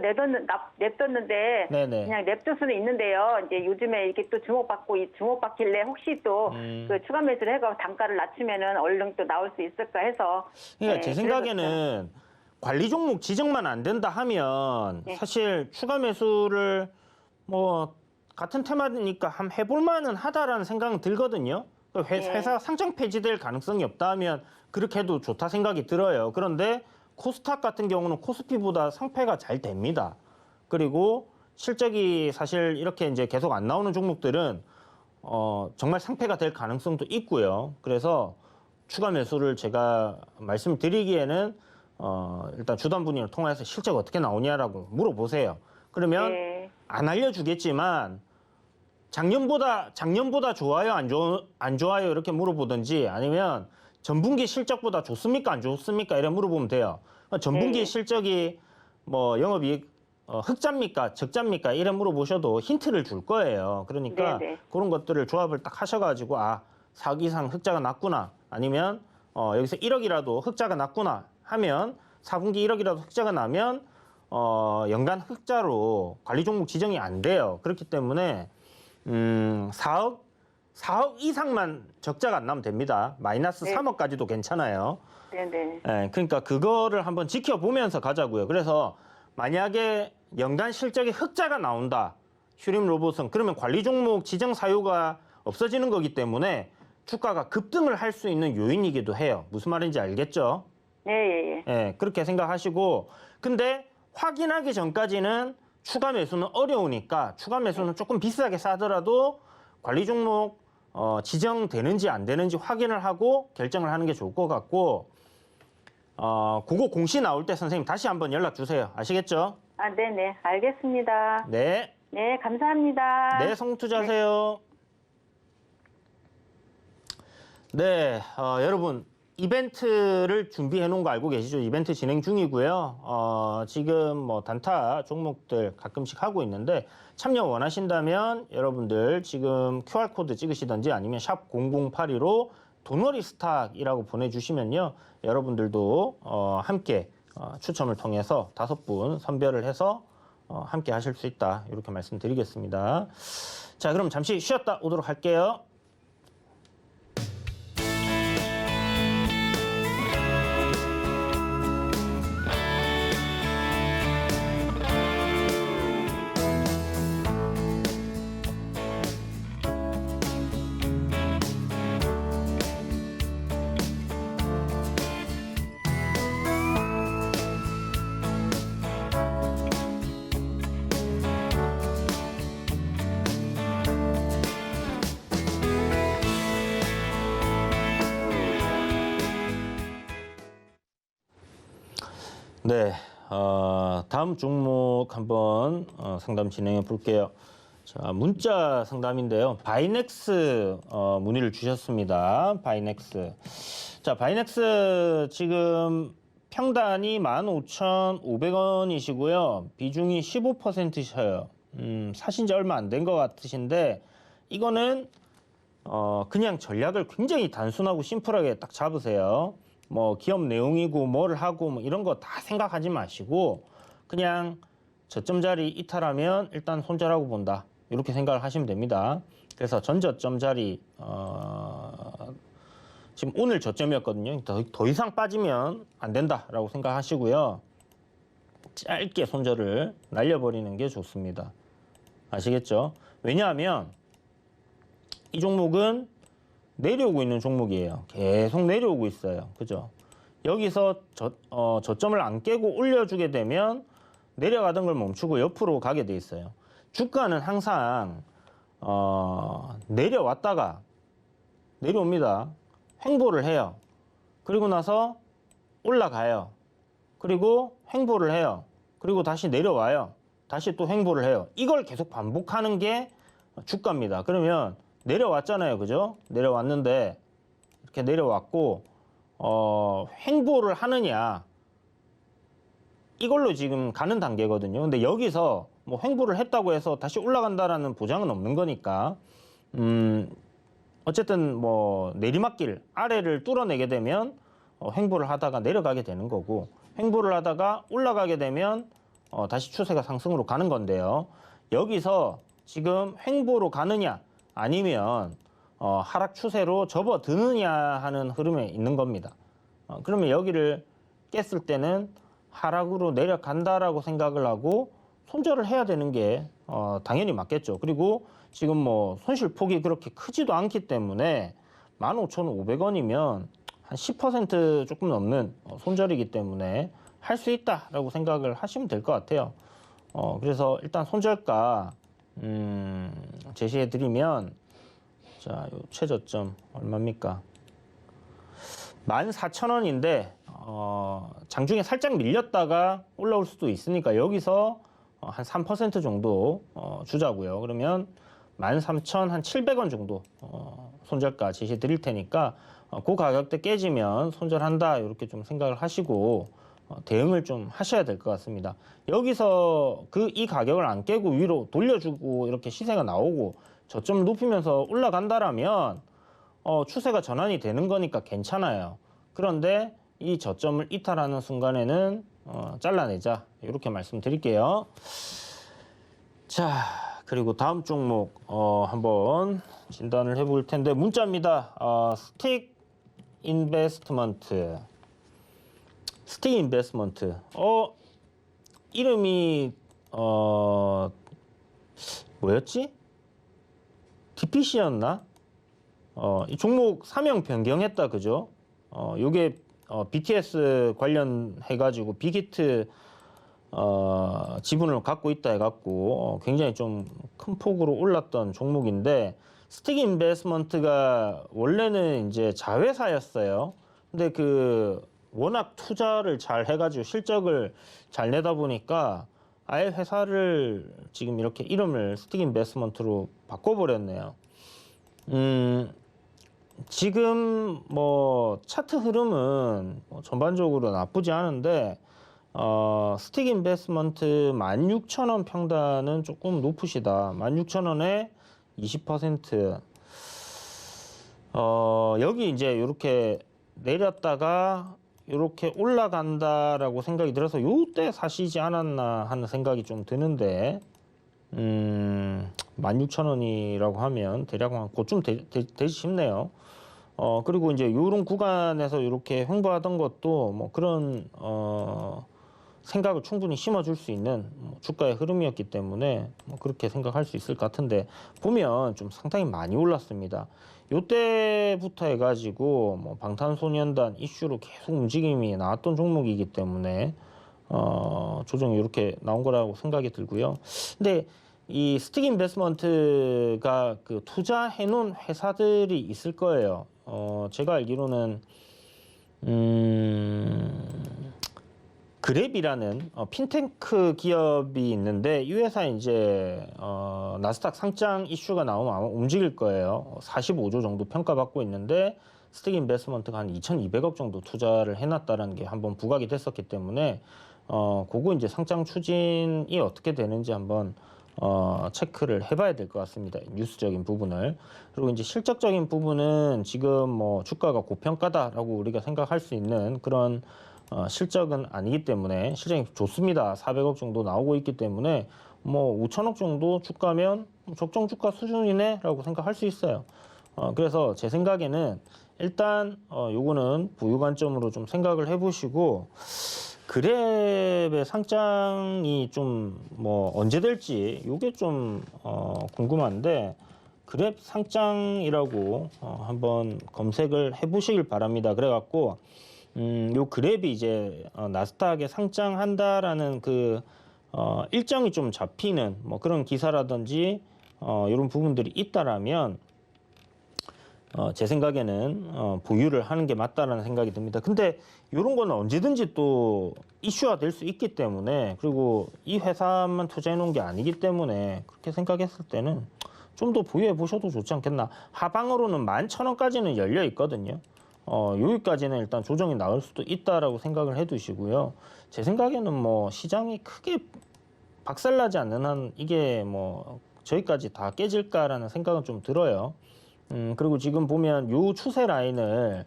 냅뒀는데 네네. 그냥 냅둘 수는 있는데요. 이제 요즘에 이렇게 또 주목받길래 혹시 또 그 추가 매수를 해가 단가를 낮추면은 얼른 또 나올 수 있을까 해서. 그러니까 제 생각에는 관리 종목 지정만 안 된다 하면 사실 추가 매수를 뭐 같은 테마니까 한번 해볼 만은 하다라는 생각은 들거든요. 회사가 상장 폐지될 가능성이 없다 하면 그렇게 해도 좋다 생각이 들어요. 그런데 코스닥 같은 경우는 코스피보다 상패가 잘 됩니다. 그리고 실적이 사실 이렇게 이제 계속 안 나오는 종목들은 정말 상패가 될 가능성도 있고요. 그래서 추가 매수를 제가 말씀드리기에는 일단 주담분이랑 통화해서 실적 어떻게 나오냐라고 물어보세요. 그러면 안 알려주겠지만 작년보다 좋아요, 안 좋아요 이렇게 물어보든지 아니면 전분기 실적보다 좋습니까, 안 좋습니까 이래 물어보면 돼요. 전분기 실적이 뭐 영업이익 흑자입니까, 적자입니까 이래 물어보셔도 힌트를 줄 거예요. 그러니까 그런 것들을 조합을 딱 하셔가지고 4억 이상 흑자가 났구나, 아니면 여기서 1억이라도 흑자가 났구나 하면 4분기 1억이라도 흑자가 나면 연간 흑자로 관리 종목 지정이 안 돼요. 그렇기 때문에 4억 이상만 적자가 안 나면 됩니다. 마이너스 네. 3억까지도 괜찮아요. 네네. 예, 그러니까 그거를 한번 지켜보면서 가자고요. 그래서 만약에 연간 실적에 흑자가 나온다. 휴림 로봇은 그러면 관리 종목 지정 사유가 없어지는 거기 때문에 주가가 급등을 할 수 있는 요인이기도 해요. 무슨 말인지 알겠죠? 네, 예, 예. 예, 그렇게 생각하시고 근데 확인하기 전까지는 추가 매수는 어려우니까 추가 매수는 조금 비싸게 사더라도 관리 종목 지정되는지 안 되는지 확인을 하고 결정을 하는 게 좋을 것 같고 그거 공시 나올 때 선생님 다시 한번 연락 주세요. 아시겠죠? 아, 네네. 알겠습니다. 네. 네, 감사합니다. 네, 성투자하세요. 네, 여러분 이벤트를 준비해 놓은 거 알고 계시죠? 이벤트 진행 중이고요. 지금 뭐 단타 종목들 가끔씩 하고 있는데 참여 원하신다면 여러분들 지금 QR코드 찍으시든지 아니면 샵 0082로 도너리 스탁이라고 보내주시면요. 여러분들도 함께 추첨을 통해서 5분 선별을 해서 함께 하실 수 있다. 이렇게 말씀드리겠습니다. 자, 그럼 잠시 쉬었다 오도록 할게요. 네, 다음 종목 한번 상담 진행해 볼게요. 자, 문자 상담인데요. 바이넥스 문의를 주셨습니다. 바이넥스. 자, 바이넥스 지금 평단이 15,500원이시고요. 비중이 15%셔요. 사신 지 얼마 안 된 것 같으신데 이거는 그냥 전략을 굉장히 단순하고 심플하게 딱 잡으세요. 뭐 기업 내용이고 뭘 하고 뭐 이런 거 다 생각하지 마시고 그냥 저점 자리 이탈하면 일단 손절하고 본다. 이렇게 생각을 하시면 됩니다. 그래서 전저점 자리 지금 오늘 저점이었거든요. 더 이상 빠지면 안 된다라고 생각하시고요. 짧게 손절을 날려버리는 게 좋습니다. 아시겠죠? 왜냐하면 이 종목은 내려오고 있는 종목이에요. 계속 내려오고 있어요. 그죠? 여기서 저점을 안 깨고 올려주게 되면 내려가던 걸 멈추고 옆으로 가게 돼 있어요. 주가는 항상 내려왔다가 내려옵니다. 횡보를 해요. 그리고 나서 올라가요. 그리고 횡보를 해요. 그리고 다시 내려와요. 다시 또 횡보를 해요. 이걸 계속 반복하는 게 주가입니다. 그러면 내려왔잖아요. 그죠? 내려왔는데 이렇게 내려왔고 횡보를 하느냐 이걸로 지금 가는 단계거든요. 근데 여기서 뭐 횡보를 했다고 해서 다시 올라간다라는 보장은 없는 거니까 어쨌든 뭐 내리막길 아래를 뚫어내게 되면 횡보를 하다가 내려가게 되는 거고 횡보를 하다가 올라가게 되면 다시 추세가 상승으로 가는 건데요. 여기서 지금 횡보로 가느냐 아니면 하락 추세로 접어드느냐 하는 흐름에 있는 겁니다. 그러면 여기를 깼을 때는 하락으로 내려간다라고 생각을 하고 손절을 해야 되는 게 당연히 맞겠죠. 그리고 지금 뭐 손실폭이 그렇게 크지도 않기 때문에 15,500원이면 한 10% 조금 넘는 손절이기 때문에 할 수 있다라고 생각을 하시면 될 것 같아요. 그래서 일단 손절가 제시해드리면 자, 요 최저점 얼마입니까? 14,000원인데 장중에 살짝 밀렸다가 올라올 수도 있으니까 여기서 한 3% 정도 주자고요. 그러면 13,700원 정도 손절가 제시해 드릴 테니까 그 가격대 깨지면 손절한다 이렇게 좀 생각을 하시고 대응을 좀 하셔야 될 것 같습니다. 여기서 이 가격을 안 깨고 위로 돌려주고 이렇게 시세가 나오고 저점을 높이면서 올라간다라면 추세가 전환이 되는 거니까 괜찮아요. 그런데 이 저점을 이탈하는 순간에는 잘라내자 이렇게 말씀드릴게요. 자, 그리고 다음 종목 한번 진단을 해볼 텐데 문자입니다. 스틱 인베스트먼트. 스틱 인베스트먼트. 이름이 뭐였지? DPC였나? 이 종목 사명 변경했다, 그죠? 요게 BTS 관련해가지고 빅히트 지분을 갖고 있다 해갖고 굉장히 좀 큰 폭으로 올랐던 종목인데 스틱 인베스트먼트가 원래는 이제 자회사였어요. 근데 그 워낙 투자를 잘 해가지고 실적을 잘 내다 보니까 아예 회사를 지금 이렇게 이름을 스틱 인베스트먼트로 바꿔버렸네요. 지금 뭐 차트 흐름은 전반적으로 나쁘지 않은데 스틱 인베스트먼트 16,000원 평단은 조금 높으시다. 16,000원에 20%. 여기 이제 이렇게 내렸다가 이렇게 올라간다라고 생각이 들어서 요때 사시지 않았나 하는 생각이 좀 드는데 16,000원이라고 하면 대략 한 그쯤 되지 싶네요. 그리고 이제 요런 구간에서 이렇게 횡보하던 것도 뭐 그런 생각을 충분히 심어줄 수 있는 주가의 흐름이었기 때문에 뭐 그렇게 생각할 수 있을 것 같은데 보면 좀 상당히 많이 올랐습니다. 요때부터 해가지고 뭐 방탄소년단 이슈로 계속 움직임이 나왔던 종목이기 때문에 조정이 이렇게 나온 거라고 생각이 들고요. 근데 이 스틱 인베스트먼트가 그 투자해 놓은 회사들이 있을 거예요. 제가 알기로는 그랩이라는 핀테크 기업이 있는데 이 회사 이제 나스닥 상장 이슈가 나오면 아마 움직일 거예요. 45조 정도 평가받고 있는데 스틱 인베스트먼트가 한 2,200억 정도 투자를 해놨다라는 게 한번 부각이 됐었기 때문에 그거 이제 상장 추진이 어떻게 되는지 한번 체크를 해봐야 될 것 같습니다. 뉴스적인 부분을. 그리고 이제 실적적인 부분은 지금 뭐 주가가 고평가다라고 우리가 생각할 수 있는 그런 실적은 아니기 때문에 실적이 좋습니다. 400억 정도 나오고 있기 때문에 뭐 5천억 정도 주가면 적정 주가 수준이네라고 생각할 수 있어요. 그래서 제 생각에는 일단 요거는 보유 관점으로 좀 생각을 해보시고 그랩의 상장이 좀 뭐 언제 될지 요게 좀 궁금한데 그랩 상장이라고 한번 검색을 해보시길 바랍니다. 그래갖고 요 그랩이 이제 나스닥에 상장한다라는 그 일정이 좀 잡히는 뭐 그런 기사라든지 이런 부분들이 있다라면 제 생각에는 보유를 하는 게 맞다라는 생각이 듭니다. 근데 이런 거는 언제든지 또 이슈화 될 수 있기 때문에 그리고 이 회사만 투자해 놓은 게 아니기 때문에 그렇게 생각했을 때는 좀 더 보유해 보셔도 좋지 않겠나. 하방으로는 11,000원까지는 열려 있거든요. 여기까지는 일단 조정이 나올 수도 있다라고 생각을 해 두시고요. 제 생각에는 뭐 시장이 크게 박살나지 않는 한 이게 뭐 저기까지 다 깨질까라는 생각은 좀 들어요. 그리고 지금 보면 요 추세 라인을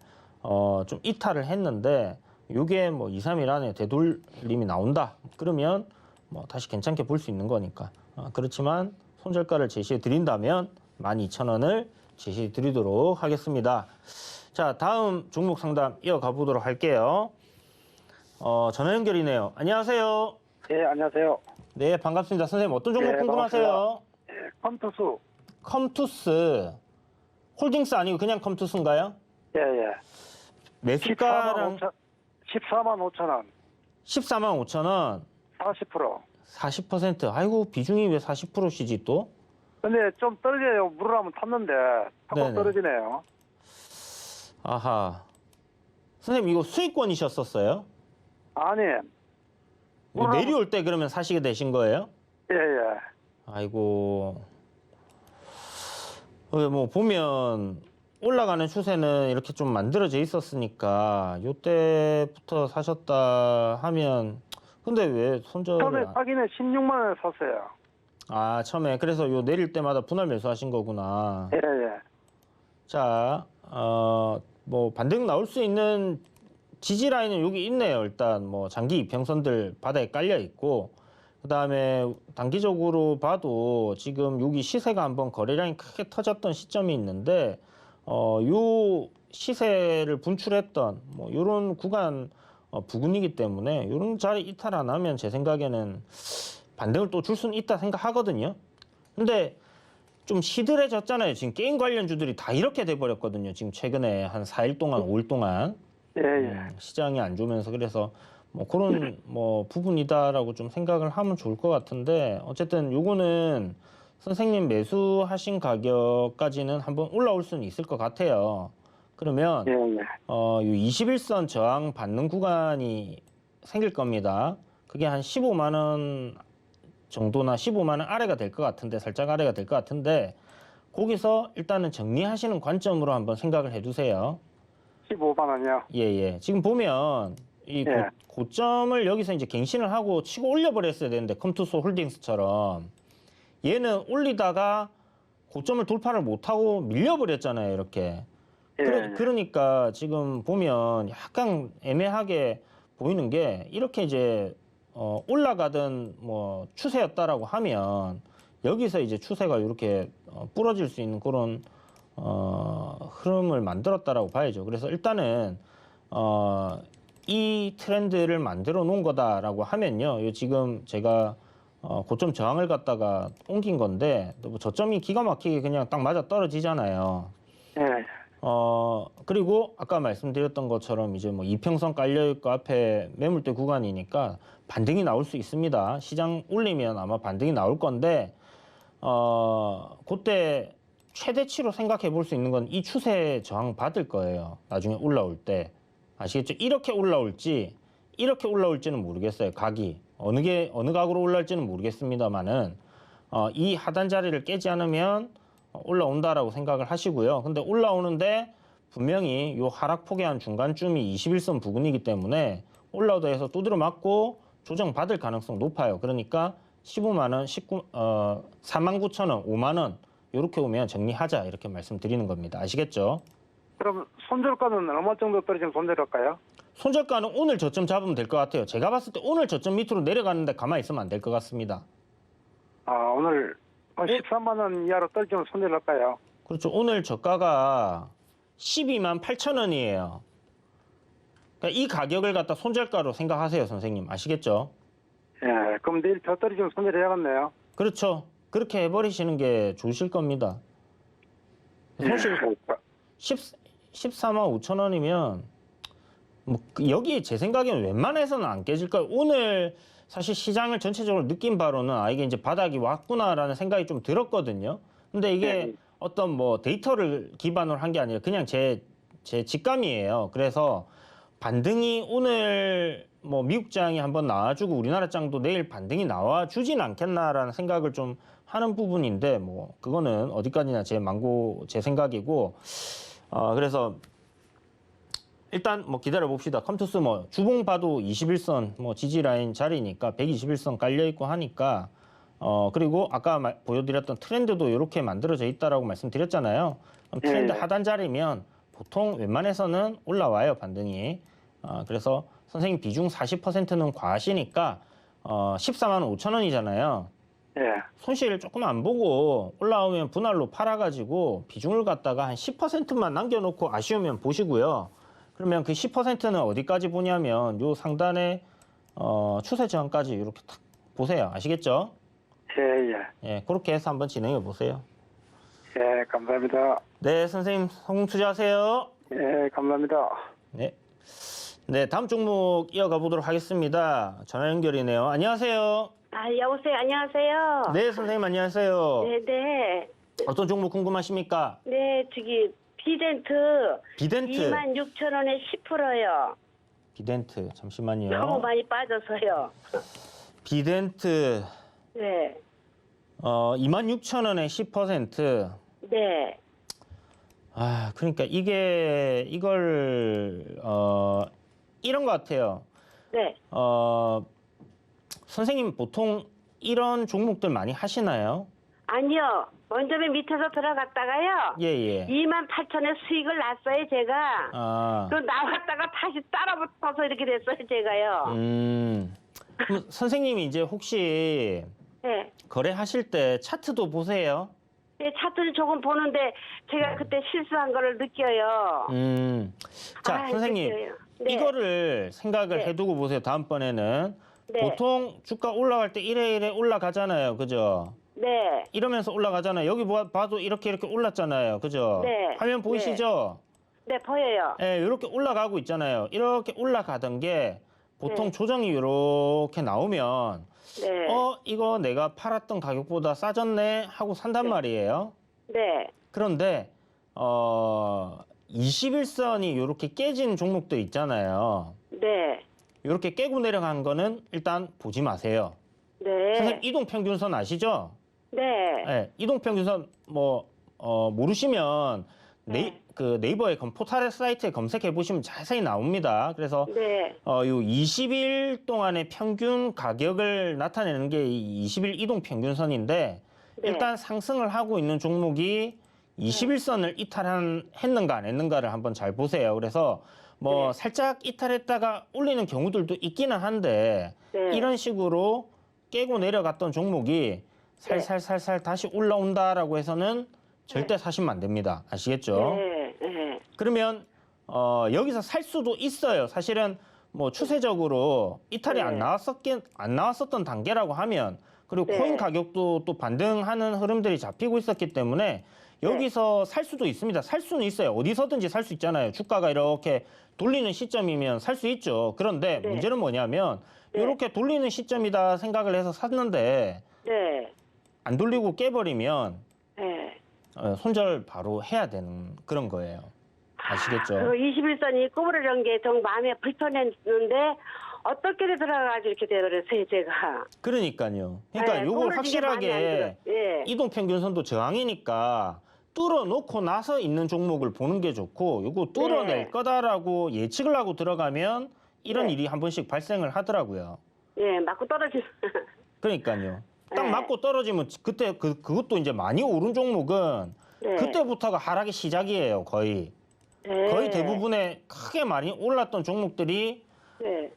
좀 이탈을 했는데 요게 뭐 2, 3일 안에 되돌림이 나온다. 그러면 뭐 다시 괜찮게 볼 수 있는 거니까. 그렇지만 손절가를 제시해 드린다면 12,000원을 제시해 드리도록 하겠습니다. 자, 다음 종목 상담 이어가 보도록 할게요. 전화 연결이네요. 안녕하세요. 네, 안녕하세요. 네, 반갑습니다. 선생님 어떤 종목 네, 궁금하세요? 컴투스. 컴투스. 홀딩스 아니고 그냥 컴투스인가요? 예, 예. 매수가랑 14만 5천 원. 14만 5천 원. 40%. 40%. 아이고, 비중이 왜 40%시지 또? 근데 좀 떨어져요. 물을 한번 탔는데 자꾸 네네. 떨어지네요. 아하. 선생님 이거 수익권이셨었어요? 아니. 이거 내려올 때 그러면 사시게 되신 거예요? 예, 예. 아이고. 뭐 보면 올라가는 추세는 이렇게 좀 만들어져 있었으니까 요때부터 사셨다 하면 근데 왜 손절을 처음에 사기는 16만 원에 샀어요. 아, 처음에 그래서 요 내릴 때마다 분할 매수하신 거구나. 예, 예. 자, 뭐 반등 나올 수 있는 지지 라인은 여기 있네요. 일단 뭐 장기 이평선들 바닥에 깔려 있고 그다음에 단기적으로 봐도 지금 여기 시세가 한번 거래량이 크게 터졌던 시점이 있는데 요 시세를 분출했던 뭐 이런 구간 부근이기 때문에 이런 자리 이탈 안 하면 제 생각에는 반등을 또 줄 수는 있다 생각하거든요. 근데 좀 시들해졌잖아요. 지금 게임 관련주들이 다 이렇게 돼버렸거든요. 지금 최근에 한 4일 동안, 5일 동안 예, 예. 시장이 안 좋으면서 그래서 뭐 그런 뭐 부분이다라고 좀 생각을 하면 좋을 것 같은데 어쨌든 요거는 선생님 매수하신 가격까지는 한번 올라올 수는 있을 것 같아요. 그러면 예, 예. 요 21선 저항 받는 구간이 생길 겁니다. 그게 한 15만 원 정도나 15만 원 아래가 될 것 같은데 살짝 아래가 될 것 같은데 거기서 일단은 정리하시는 관점으로 한번 생각을 해두세요. 15만 원이요. 예. 지금 보면 이 예. 고점을 여기서 이제 갱신을 하고 치고 올려버렸어야 되는데 컴투소 홀딩스처럼 얘는 올리다가 고점을 돌파를 못하고 밀려버렸잖아요. 이렇게. 예, 그러니까 지금 보면 약간 애매하게 보이는 게 이렇게 이제 올라가던 뭐 추세였다라고 하면 여기서 이제 추세가 이렇게 부러질 수 있는 그런 흐름을 만들었다라고 봐야죠. 그래서 일단은 이 트렌드를 만들어 놓은 거다라고 하면요. 요 지금 제가 고점 저항을 갖다가 옮긴 건데 뭐 저점이 기가 막히게 그냥 딱 맞아 떨어지잖아요. 예. 그리고 아까 말씀드렸던 것처럼 이제 뭐 이평선 깔려있고 앞에 매물대 구간이니까 반등이 나올 수 있습니다. 시장 올리면 아마 반등이 나올 건데, 그때 최대치로 생각해 볼 수 있는 건 이 추세 저항 받을 거예요. 나중에 올라올 때. 아시겠죠? 이렇게 올라올지, 이렇게 올라올지는 모르겠어요. 각이. 어느 각으로 올라올지는 모르겠습니다만은, 이 하단 자리를 깨지 않으면 올라온다라고 생각을 하시고요. 근데 올라오는데 분명히 요 하락폭의 한 중간쯤이 21선 부근이기 때문에 올라오다 해서 두드려 맞고 조정 받을 가능성 높아요. 그러니까 15만 원, 49,000원, 5만 원 이렇게 오면 정리하자 이렇게 말씀드리는 겁니다. 아시겠죠? 그럼 손절가는 얼마 정도 떨어지면 손절할까요? 손절가는 오늘 저점 잡으면 될 것 같아요. 제가 봤을 때 오늘 저점 밑으로 내려가는데 가만히 있으면 안 될 것 같습니다. 오늘 13만 원 이하로 떨어지면 손절할까요? 그렇죠. 오늘 저가가 12만 8천 원이에요. 그러니까 이 가격을 갖다 손절가로 생각하세요, 선생님. 아시겠죠? 예. 그럼 내일 더 떨어지면 손절해야겠네요. 그렇죠. 그렇게 해버리시는 게 좋으실 겁니다. 손실 14만 5천 원이면 뭐 여기 제 생각에는 웬만해서는 안 깨질 거예요. 오늘 사실 시장을 전체적으로 느낀 바로는 이게 이제 바닥이 왔구나라는 생각이 좀 들었거든요. 근데 이게 어떤 뭐 데이터를 기반으로 한 게 아니라 그냥 제 직감이에요. 그래서 반등이 오늘 뭐 미국 장이 한번 나와주고 우리나라 장도 내일 반등이 나와주진 않겠나라는 생각을 좀 하는 부분인데 뭐 그거는 어디까지나 제 생각이고 그래서 일단 뭐 기다려 봅시다. 컴투스 뭐 주봉 봐도 21선 뭐 지지 라인 자리니까 121선 깔려 있고 하니까 그리고 아까 보여드렸던 트렌드도 이렇게 만들어져 있다라고 말씀드렸잖아요. 그럼 트렌드 하단 자리면 보통 웬만해서는 올라와요 반등이. 그래서 선생님 비중 40%는 과하시니까 14만 5천 원이잖아요. 예. 손실 조금 안 보고 올라오면 분할로 팔아가지고 비중을 갖다가 한 10%만 남겨놓고 아쉬우면 보시고요. 그러면 그 10%는 어디까지 보냐면 요 상단에 추세 저항까지 이렇게 탁 보세요. 아시겠죠? 예. 그렇게 해서 한번 진행해 보세요. 예, 감사합니다. 네, 선생님 성공 투자하세요. 예, 감사합니다. 네, 다음 종목 이어가 보도록 하겠습니다. 전화 연결이네요. 안녕하세요. 여보세요. 안녕하세요. 네, 선생님 안녕하세요. 네네. 어떤 종목 궁금하십니까? 네, 비덴트. 비덴트. 26,000원에 10%요. 비덴트 잠시만요. 너무 많이 빠져서요. 비덴트 네. 26,000원에 10%. 네. 그러니까 이걸 이런 것 같아요. 네. 선생님 보통 이런 종목들 많이 하시나요? 아니요. 먼저 맨 밑에서 들어갔다가요. 예. 28,000원에 수익을 났어요, 제가. 또 나왔다가 다시 따라붙어서 이렇게 됐어요, 제가요. 그럼 선생님이 이제 혹시 네. 거래하실 때 차트도 보세요? 네, 차트를 조금 보는데 제가 그때 실수한 거를 느껴요. 자, 아, 선생님, 느껴요. 네. 이거를 생각을 네. 해두고 보세요. 다음번에는. 네. 보통 주가 올라갈 때 이래 올라가잖아요. 그죠? 네. 이러면서 올라가잖아요. 여기 봐도 이렇게 올랐잖아요. 그죠? 네. 화면 보이시죠? 네, 보여요. 예, 이렇게 올라가고 있잖아요. 이렇게 올라가던 게 보통 네. 조정이 이렇게 나오면 네. 이거 내가 팔았던 가격보다 싸졌네 하고 산단 말이에요. 네. 그런데 21선이 이렇게 깨진 종목들 있잖아요. 네. 이렇게 깨고 내려간 거는 일단 보지 마세요. 네. 선생님 이동평균선 아시죠? 네. 네, 이동평균선 모르시면 그 네이버에 포털 사이트에 검색해 보시면 자세히 나옵니다. 그래서 네. 요 20일 동안의 평균 가격을 나타내는 게 이 20일 이동평균선인데 네. 일단 상승을 하고 있는 종목이 21선을 이탈했는가 안 했는가를 한번 잘 보세요. 그래서 네. 살짝 이탈했다가 올리는 경우들도 있기는 한데 네. 이런 식으로 깨고 내려갔던 종목이 살살살살 다시 올라온다라고 해서는 절대 사시면 안 됩니다. 아시겠죠? 네. 네. 그러면 여기서 살 수도 있어요. 사실은 추세적으로 이탈이 네. 안 나왔었던 단계라고 하면 그리고 네. 코인 가격도 또 반등하는 흐름들이 잡히고 있었기 때문에 여기서 살 수도 있습니다. 살 수는 있어요. 어디서든지 살 수 있잖아요. 주가가 이렇게 돌리는 시점이면 살 수 있죠. 그런데 네. 문제는 뭐냐면 이렇게 돌리는 시점이다 생각을 해서 샀는데 네. 안 돌리고 깨버리면 네. 손절 바로 해야 되는 그런 거예요. 아시겠죠? 그 21선이 꼬부러진 게 좀 마음에 불편했는데 어떻게 들어가가지고 이렇게 돼버렸어요, 제가. 그러니까요. 그러니까 네, 요걸 꼬부러진 게 마음에 안 확실하게 들어요. 예. 이동평균선도 저항이니까 뚫어놓고 나서 있는 종목을 보는 게 좋고 요거 뚫어낼 네. 거다라고 예측을 하고 들어가면 이런 네. 일이 한 번씩 발생을 하더라고요. 예, 맞고 떨어지. 그러니까요. 딱 네. 맞고 떨어지면 그때 그것도 이제 많이 오른 종목은 네. 그때부터가 하락의 시작이에요. 거의. 네. 거의 대부분의 크게 많이 올랐던 종목들이 네.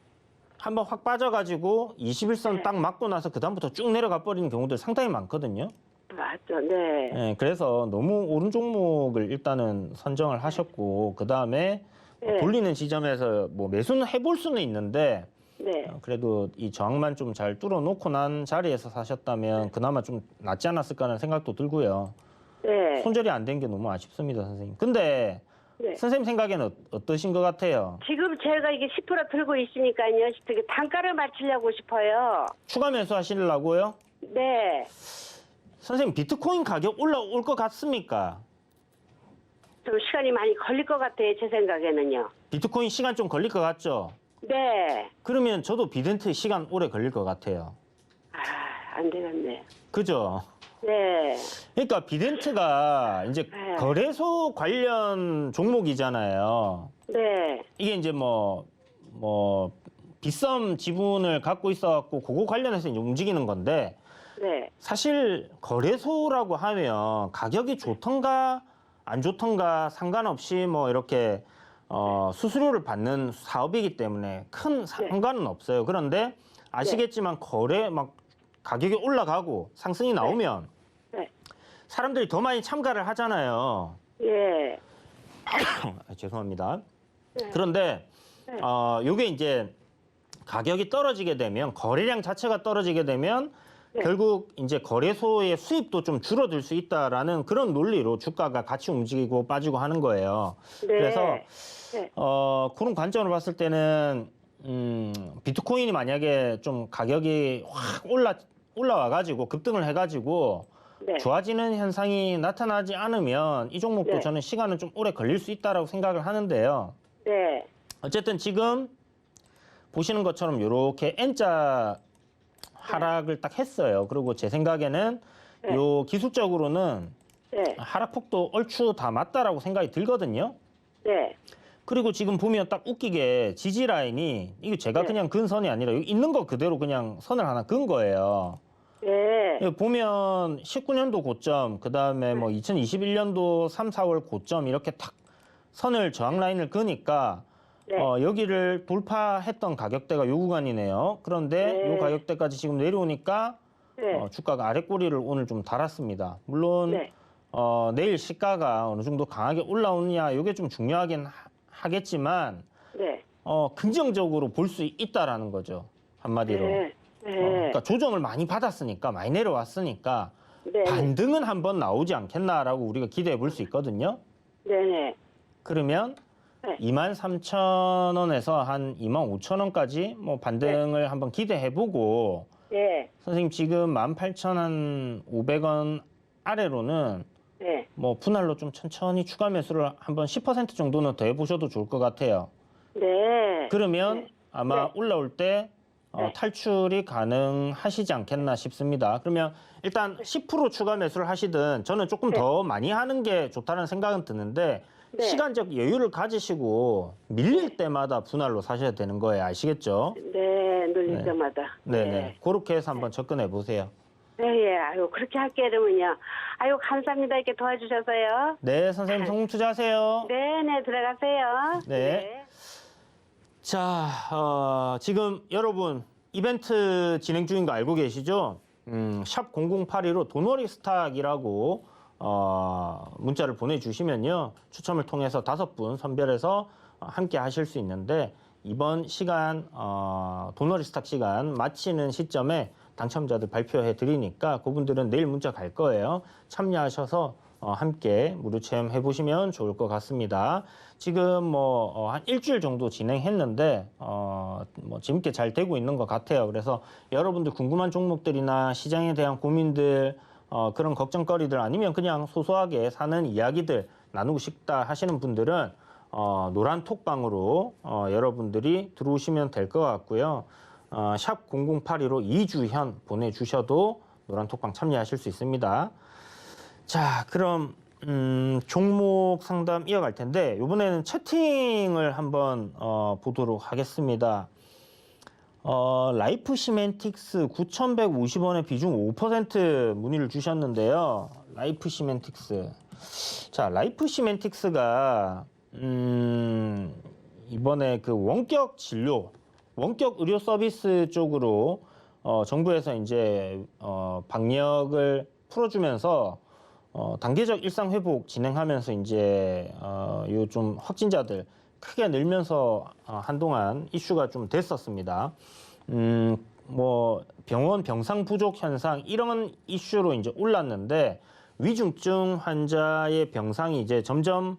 한번 확 빠져가지고 21선 딱 맞고 나서 그다음부터 쭉 내려가 버리는 경우들 상당히 많거든요. 맞죠, 네. 네, 그래서 너무 오른 종목을 일단은 선정을 하셨고 그다음에 네. 돌리는 지점에서 매수는 해볼 수는 있는데 네. 그래도 이 저항만 좀 잘 뚫어놓고 난 자리에서 사셨다면 그나마 좀 낫지 않았을까 하는 생각도 들고요. 네. 손절이 안 된 게 너무 아쉽습니다, 선생님. 근데 네. 선생님 생각에는 어떠신 것 같아요? 지금 제가 이게 10% 들고 있으니까요. 되게 단가를 맞추려고 싶어요. 추가 매수하시려고요? 네. 선생님 비트코인 가격 올라올 것 같습니까? 좀 시간이 많이 걸릴 것 같아요. 제 생각에는요. 비트코인 시간 좀 걸릴 것 같죠? 네. 그러면 저도 비덴트 시간 오래 걸릴 것 같아요. 안 되겠네. 그죠? 네. 그러니까 비덴트가 이제 네. 거래소 관련 종목이잖아요. 네. 이게 이제 빗썸 지분을 갖고 있어갖고 그거 관련해서 이제 움직이는 건데 네. 사실 거래소라고 하면 가격이 좋던가 안 좋던가 상관없이 이렇게 수수료를 받는 사업이기 때문에 큰 상관은 없어요. 그런데 아시겠지만 가격이 올라가고 상승이 나오면 네. 사람들이 더 많이 참가를 하잖아요. 예. 죄송합니다. 네. 그런데 네. 요게 이제 가격이 떨어지게 되면 거래량 자체가 떨어지게 되면 네. 결국 이제 거래소의 수입도 좀 줄어들 수 있다라는 그런 논리로 주가가 같이 움직이고 빠지고 하는 거예요. 네. 그래서 네. 그런 관점으로 봤을 때는 비트코인이 만약에 좀 가격이 확 올라와가지고 급등을 해가지고 네. 좋아지는 현상이 나타나지 않으면 이 종목도 네. 저는 시간은 좀 오래 걸릴 수 있다라고 생각을 하는데요. 네. 어쨌든 지금 보시는 것처럼 이렇게 N자 하락을 딱 했어요. 그리고 제 생각에는 네. 요 기술적으로는 네. 하락폭도 얼추 다 맞다라고 생각이 들거든요. 네. 그리고 지금 보면 딱 웃기게 지지 라인이 이게 제가 네. 그냥 근 선이 아니라 여기 있는 거 그대로 그냥 선을 하나 근 거예요. 네. 여기 보면 19년도 고점, 그 다음에 2021년도 3, 4월 고점 이렇게 탁 선을 저항 라인을 그으니까 네. 여기를 돌파했던 가격대가 요 구간이네요. 그런데 네. 요 가격대까지 지금 내려오니까 네. 주가가 아래 꼬리를 오늘 좀 달았습니다. 물론 네. 내일 시가가 어느 정도 강하게 올라오느냐 이게 좀 중요하긴 하겠지만 네. 긍정적으로 볼 수 있다라는 거죠. 한마디로. 네. 네. 그러니까 조정을 많이 받았으니까 많이 내려왔으니까 네. 반등은 한번 나오지 않겠나라고 우리가 기대해 볼 수 있거든요. 네네. 그러면 네. 23,000원에서 한 25,000원까지 뭐 반등을 한번 기대해 보고 네. 선생님 지금 18,500원 아래로는 네. 뭐 분할로 좀 천천히 추가 매수를 한번 10% 정도는 더 해보셔도 좋을 것 같아요. 네. 그러면 네. 아마 네. 올라올 때 네. 탈출이 가능하시지 않겠나 싶습니다. 그러면 일단 10% 추가 매수를 하시든 저는 조금 네. 더 많이 하는 게 좋다는 생각은 드는데 네. 시간적 여유를 가지시고 밀릴 때마다 분할로 사셔야 되는 거예요. 아시겠죠? 네. 눌릴 네. 때마다. 네네. 그렇게 해서 한번 접근해 보세요. 네. 예. 아유, 그렇게 할게요, 그러면요. 아유, 감사합니다. 이렇게 도와주셔서요. 네, 선생님 성공 투자하세요. 네네, 들어가세요. 네. 자, 지금 여러분 이벤트 진행 중인 거 알고 계시죠? 샵 0082로 돈워리 스탁이라고 문자를 보내주시면요. 추첨을 통해서 5분 선별해서 함께 하실 수 있는데 이번 시간 돈워리 스탁 시간 마치는 시점에 당첨자들 발표해 드리니까 그분들은 내일 문자 갈 거예요. 참여하셔서 함께 무료 체험해 보시면 좋을 것 같습니다. 지금 뭐 한 일주일 정도 진행했는데 뭐 재밌게 잘 되고 있는 것 같아요. 그래서 여러분들 궁금한 종목들이나 시장에 대한 고민들 그런 걱정거리들 아니면 그냥 소소하게 사는 이야기들 나누고 싶다 하시는 분들은 노란 톡방으로 여러분들이 들어오시면 될 것 같고요. 샵 0082로 2주현 보내주셔도 노란 톡방 참여하실 수 있습니다. 자, 그럼 종목 상담 이어갈 텐데 이번에는 채팅을 한번 보도록 하겠습니다. 라이프 시멘틱스 9,150원에 비중 5% 문의를 주셨는데요. 라이프 시멘틱스. 자, 라이프 시멘틱스가 이번에 그 원격 진료, 원격 의료 서비스 쪽으로 정부에서 이제 방역을 풀어주면서 단계적 일상 회복 진행하면서 이제 요 좀 확진자들 크게 늘면서 한동안 이슈가 좀 됐었습니다. 뭐 병원 병상 부족 현상 이런 이슈로 이제 올랐는데 위중증 환자의 병상이 이제 점점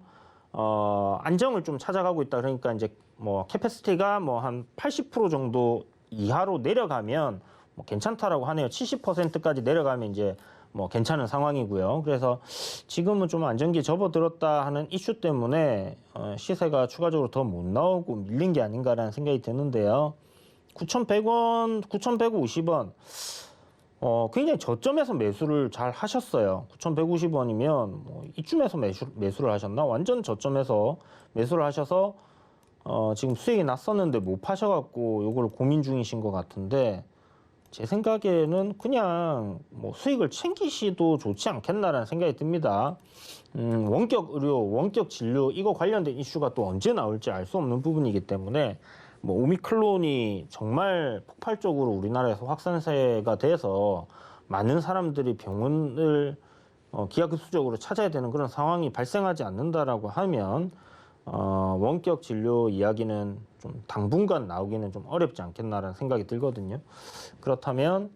안정을 좀 찾아가고 있다. 그러니까 이제 뭐 캐패시티가 뭐 한 80% 정도 이하로 내려가면 뭐 괜찮다라고 하네요. 70%까지 내려가면 이제 뭐 괜찮은 상황이고요. 그래서 지금은 좀 안정기에 접어들었다 하는 이슈 때문에 시세가 추가적으로 더 못 나오고 밀린 게 아닌가라는 생각이 드는데요. 9,100원, 9,150원. 굉장히 저점에서 매수를 잘 하셨어요. 9,150원이면 뭐 이쯤에서 매수를 하셨나? 완전 저점에서 매수를 하셔서 지금 수익이 났었는데 못 파셔갖고 요걸 고민 중이신 것 같은데 제 생각에는 그냥 뭐 수익을 챙기시도 좋지 않겠나라는 생각이 듭니다. 원격 의료, 원격 진료 이거 관련된 이슈가 또 언제 나올지 알 수 없는 부분이기 때문에 뭐 오미크론이 정말 폭발적으로 우리나라에서 확산세가 돼서 많은 사람들이 병원을 기하급수적으로 찾아야 되는 그런 상황이 발생하지 않는다라고 하면 원격 진료 이야기는 좀 당분간 나오기는 좀 어렵지 않겠나라는 생각이 들거든요. 그렇다면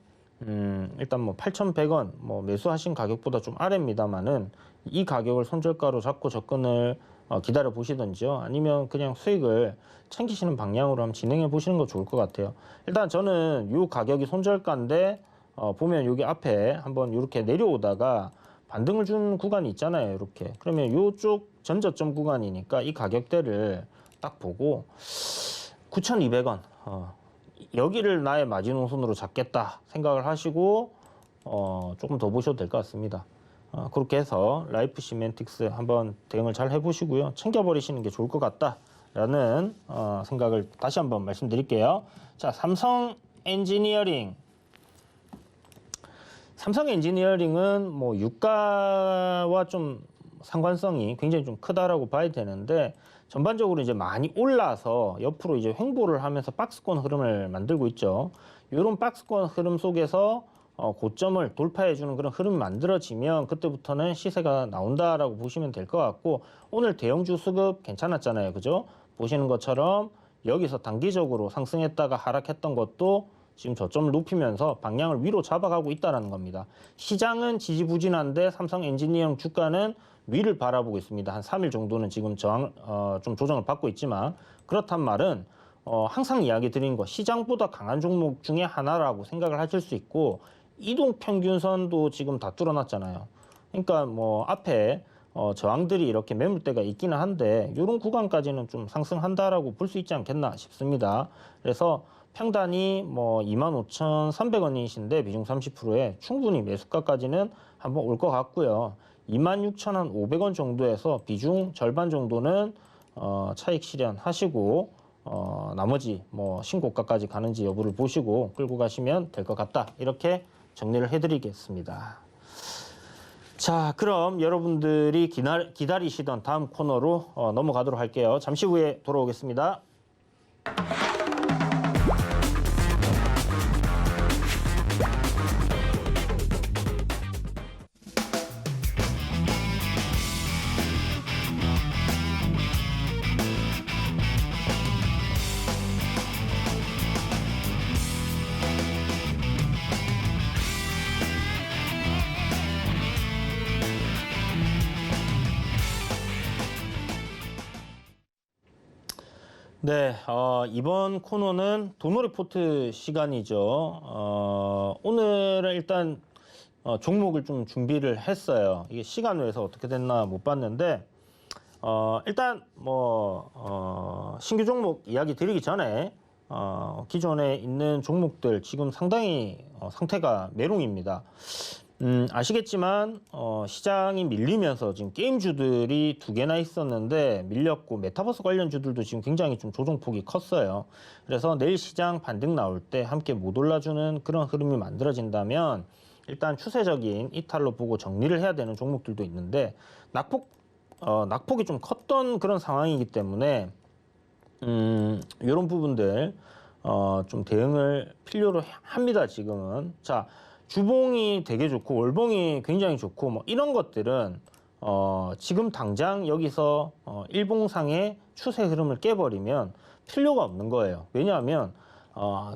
일단 뭐 8,100원 뭐 매수하신 가격보다 좀 아래입니다만은 이 가격을 손절가로 잡고 접근을 기다려 보시든지요. 아니면 그냥 수익을 챙기시는 방향으로 한번 진행해 보시는 거 좋을 것 같아요. 일단 저는 이 가격이 손절가인데 보면 여기 앞에 한번 이렇게 내려오다가 반등을 준 구간이 있잖아요. 이렇게. 그러면 이쪽 전저점 구간이니까 이 가격대를 딱 보고 9,200원 여기를 나의 마지노선으로 잡겠다 생각을 하시고 조금 더 보셔도 될 것 같습니다. 그렇게 해서 라이프 시멘틱스 한번 대응을 잘 해보시고요. 챙겨버리시는 게 좋을 것 같다라는 생각을 다시 한번 말씀드릴게요. 자, 삼성 엔지니어링은 뭐 유가와 좀 상관성이 굉장히 좀 크다라고 봐야 되는데 전반적으로 이제 많이 올라서 옆으로 이제 횡보를 하면서 박스권 흐름을 만들고 있죠. 이런 박스권 흐름 속에서 고점을 돌파해주는 그런 흐름이 만들어지면 그때부터는 시세가 나온다라고 보시면 될 것 같고, 오늘 대형주 수급 괜찮았잖아요, 그죠? 보시는 것처럼 여기서 단기적으로 상승했다가 하락했던 것도 지금 저점을 높이면서 방향을 위로 잡아가고 있다는 겁니다. 시장은 지지부진한데 삼성 엔지니어링 주가는 위를 바라보고 있습니다. 한 3일 정도는 지금 좀 조정을 받고 있지만, 그렇단 말은 항상 이야기 드린 거 시장보다 강한 종목 중에 하나라고 생각을 하실 수 있고, 이동평균선도 지금 다 뚫어놨잖아요. 그러니까 뭐 앞에 저항들이 이렇게 매물대가 있기는 한데 이런 구간까지는 좀 상승한다라고 볼 수 있지 않겠나 싶습니다. 그래서 평단이 뭐 25,300원이신데 비중 30%에 충분히 매수가까지는 한번 올 것 같고요. 26,500원 정도에서 비중 절반 정도는 차익 실현하시고 나머지 뭐 신고가까지 가는지 여부를 보시고 끌고 가시면 될 것 같다. 이렇게 정리를 해드리겠습니다. 자, 그럼 여러분들이 기다리시던 다음 코너로 넘어가도록 할게요. 잠시 후에 돌아오겠습니다. 네, 이번 코너는 도노 리포트 시간이죠. 오늘은 일단 종목을 좀 준비를 했어요. 이게 시간 외에서 어떻게 됐나 못 봤는데, 일단 뭐 신규 종목 이야기 드리기 전에 기존에 있는 종목들 지금 상당히 상태가 메롱입니다. 아시겠지만 시장이 밀리면서 지금 게임주들이 2개나 있었는데 밀렸고, 메타버스 관련주들도 지금 굉장히 좀 조정폭이 컸어요. 그래서 내일 시장 반등 나올 때 함께 못 올라주는 그런 흐름이 만들어진다면 일단 추세적인 이탈로 보고 정리를 해야 되는 종목들도 있는데, 낙폭이 좀 컸던 그런 상황이기 때문에 이런 부분들 좀 대응을 필요로 합니다. 지금은. 자, 주봉이 되게 좋고 월봉이 굉장히 좋고 뭐 이런 것들은 지금 당장 여기서 일봉상의 추세 흐름을 깨버리면 필요가 없는 거예요. 왜냐하면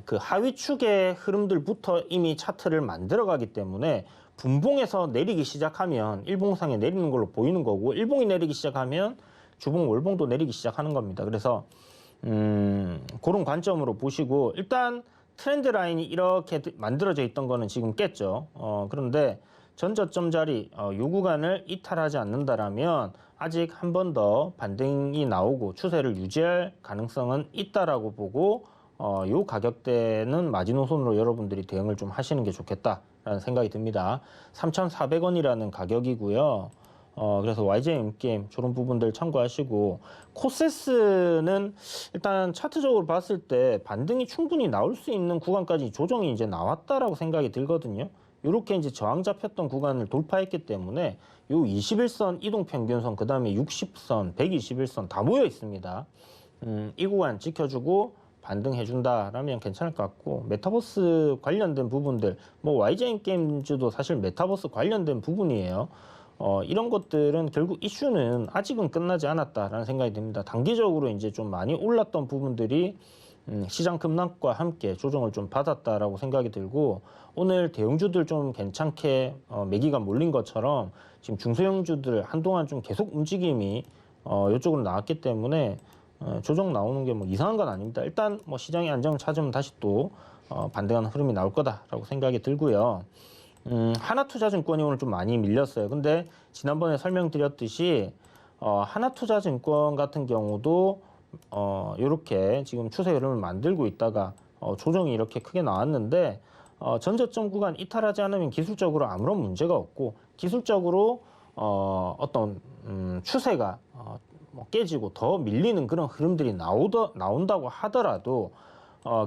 그 하위 축의 흐름들부터 이미 차트를 만들어 가기 때문에 분봉에서 내리기 시작하면 일봉상에 내리는 걸로 보이는 거고, 일봉이 내리기 시작하면 주봉 월봉도 내리기 시작하는 겁니다. 그래서 그런 관점으로 보시고, 일단 트렌드 라인이 이렇게 만들어져 있던 거는 지금 깼죠. 그런데 전저점 자리 요 구간을 이탈하지 않는다라면 아직 한 번 더 반등이 나오고 추세를 유지할 가능성은 있다라고 보고, 요 가격대는 마지노선으로 여러분들이 대응을 좀 하시는 게 좋겠다라는 생각이 듭니다. 3,400원이라는 가격이고요. 그래서 YJ M게임 저런 부분들 참고하시고, 코세스는 일단 차트적으로 봤을 때 반등이 충분히 나올 수 있는 구간까지 조정이 이제 나왔다라고 생각이 들거든요. 이렇게 이제 저항 잡혔던 구간을 돌파했기 때문에 요 21선 이동평균선, 그 다음에 60선, 121선 다 모여 있습니다. 이 구간 지켜주고 반등해준다라면 괜찮을 것 같고, 메타버스 관련된 부분들, 뭐 YJ 게임즈도 사실 메타버스 관련된 부분이에요. 이런 것들은 결국 이슈는 아직은 끝나지 않았다라는 생각이 듭니다. 단기적으로 이제 좀 많이 올랐던 부분들이 시장 급락과 함께 조정을 좀 받았다라고 생각이 들고, 오늘 대형주들 좀 괜찮게 매기가 몰린 것처럼 지금 중소형주들 한동안 좀 계속 움직임이 이쪽으로 나왔기 때문에 조정 나오는 게 뭐 이상한 건 아닙니다. 일단 뭐 시장의 안정을 찾으면 다시 또 반등하는 흐름이 나올 거다라고 생각이 들고요. 하나투자증권이 오늘 좀 많이 밀렸어요. 근데 지난번에 설명드렸듯이 하나투자증권 같은 경우도 이렇게 지금 추세 흐름을 만들고 있다가 조정이 이렇게 크게 나왔는데, 전저점 구간 이탈하지 않으면 기술적으로 아무런 문제가 없고, 기술적으로 어떤 추세가 뭐 깨지고 더 밀리는 그런 흐름들이 나온다고 하더라도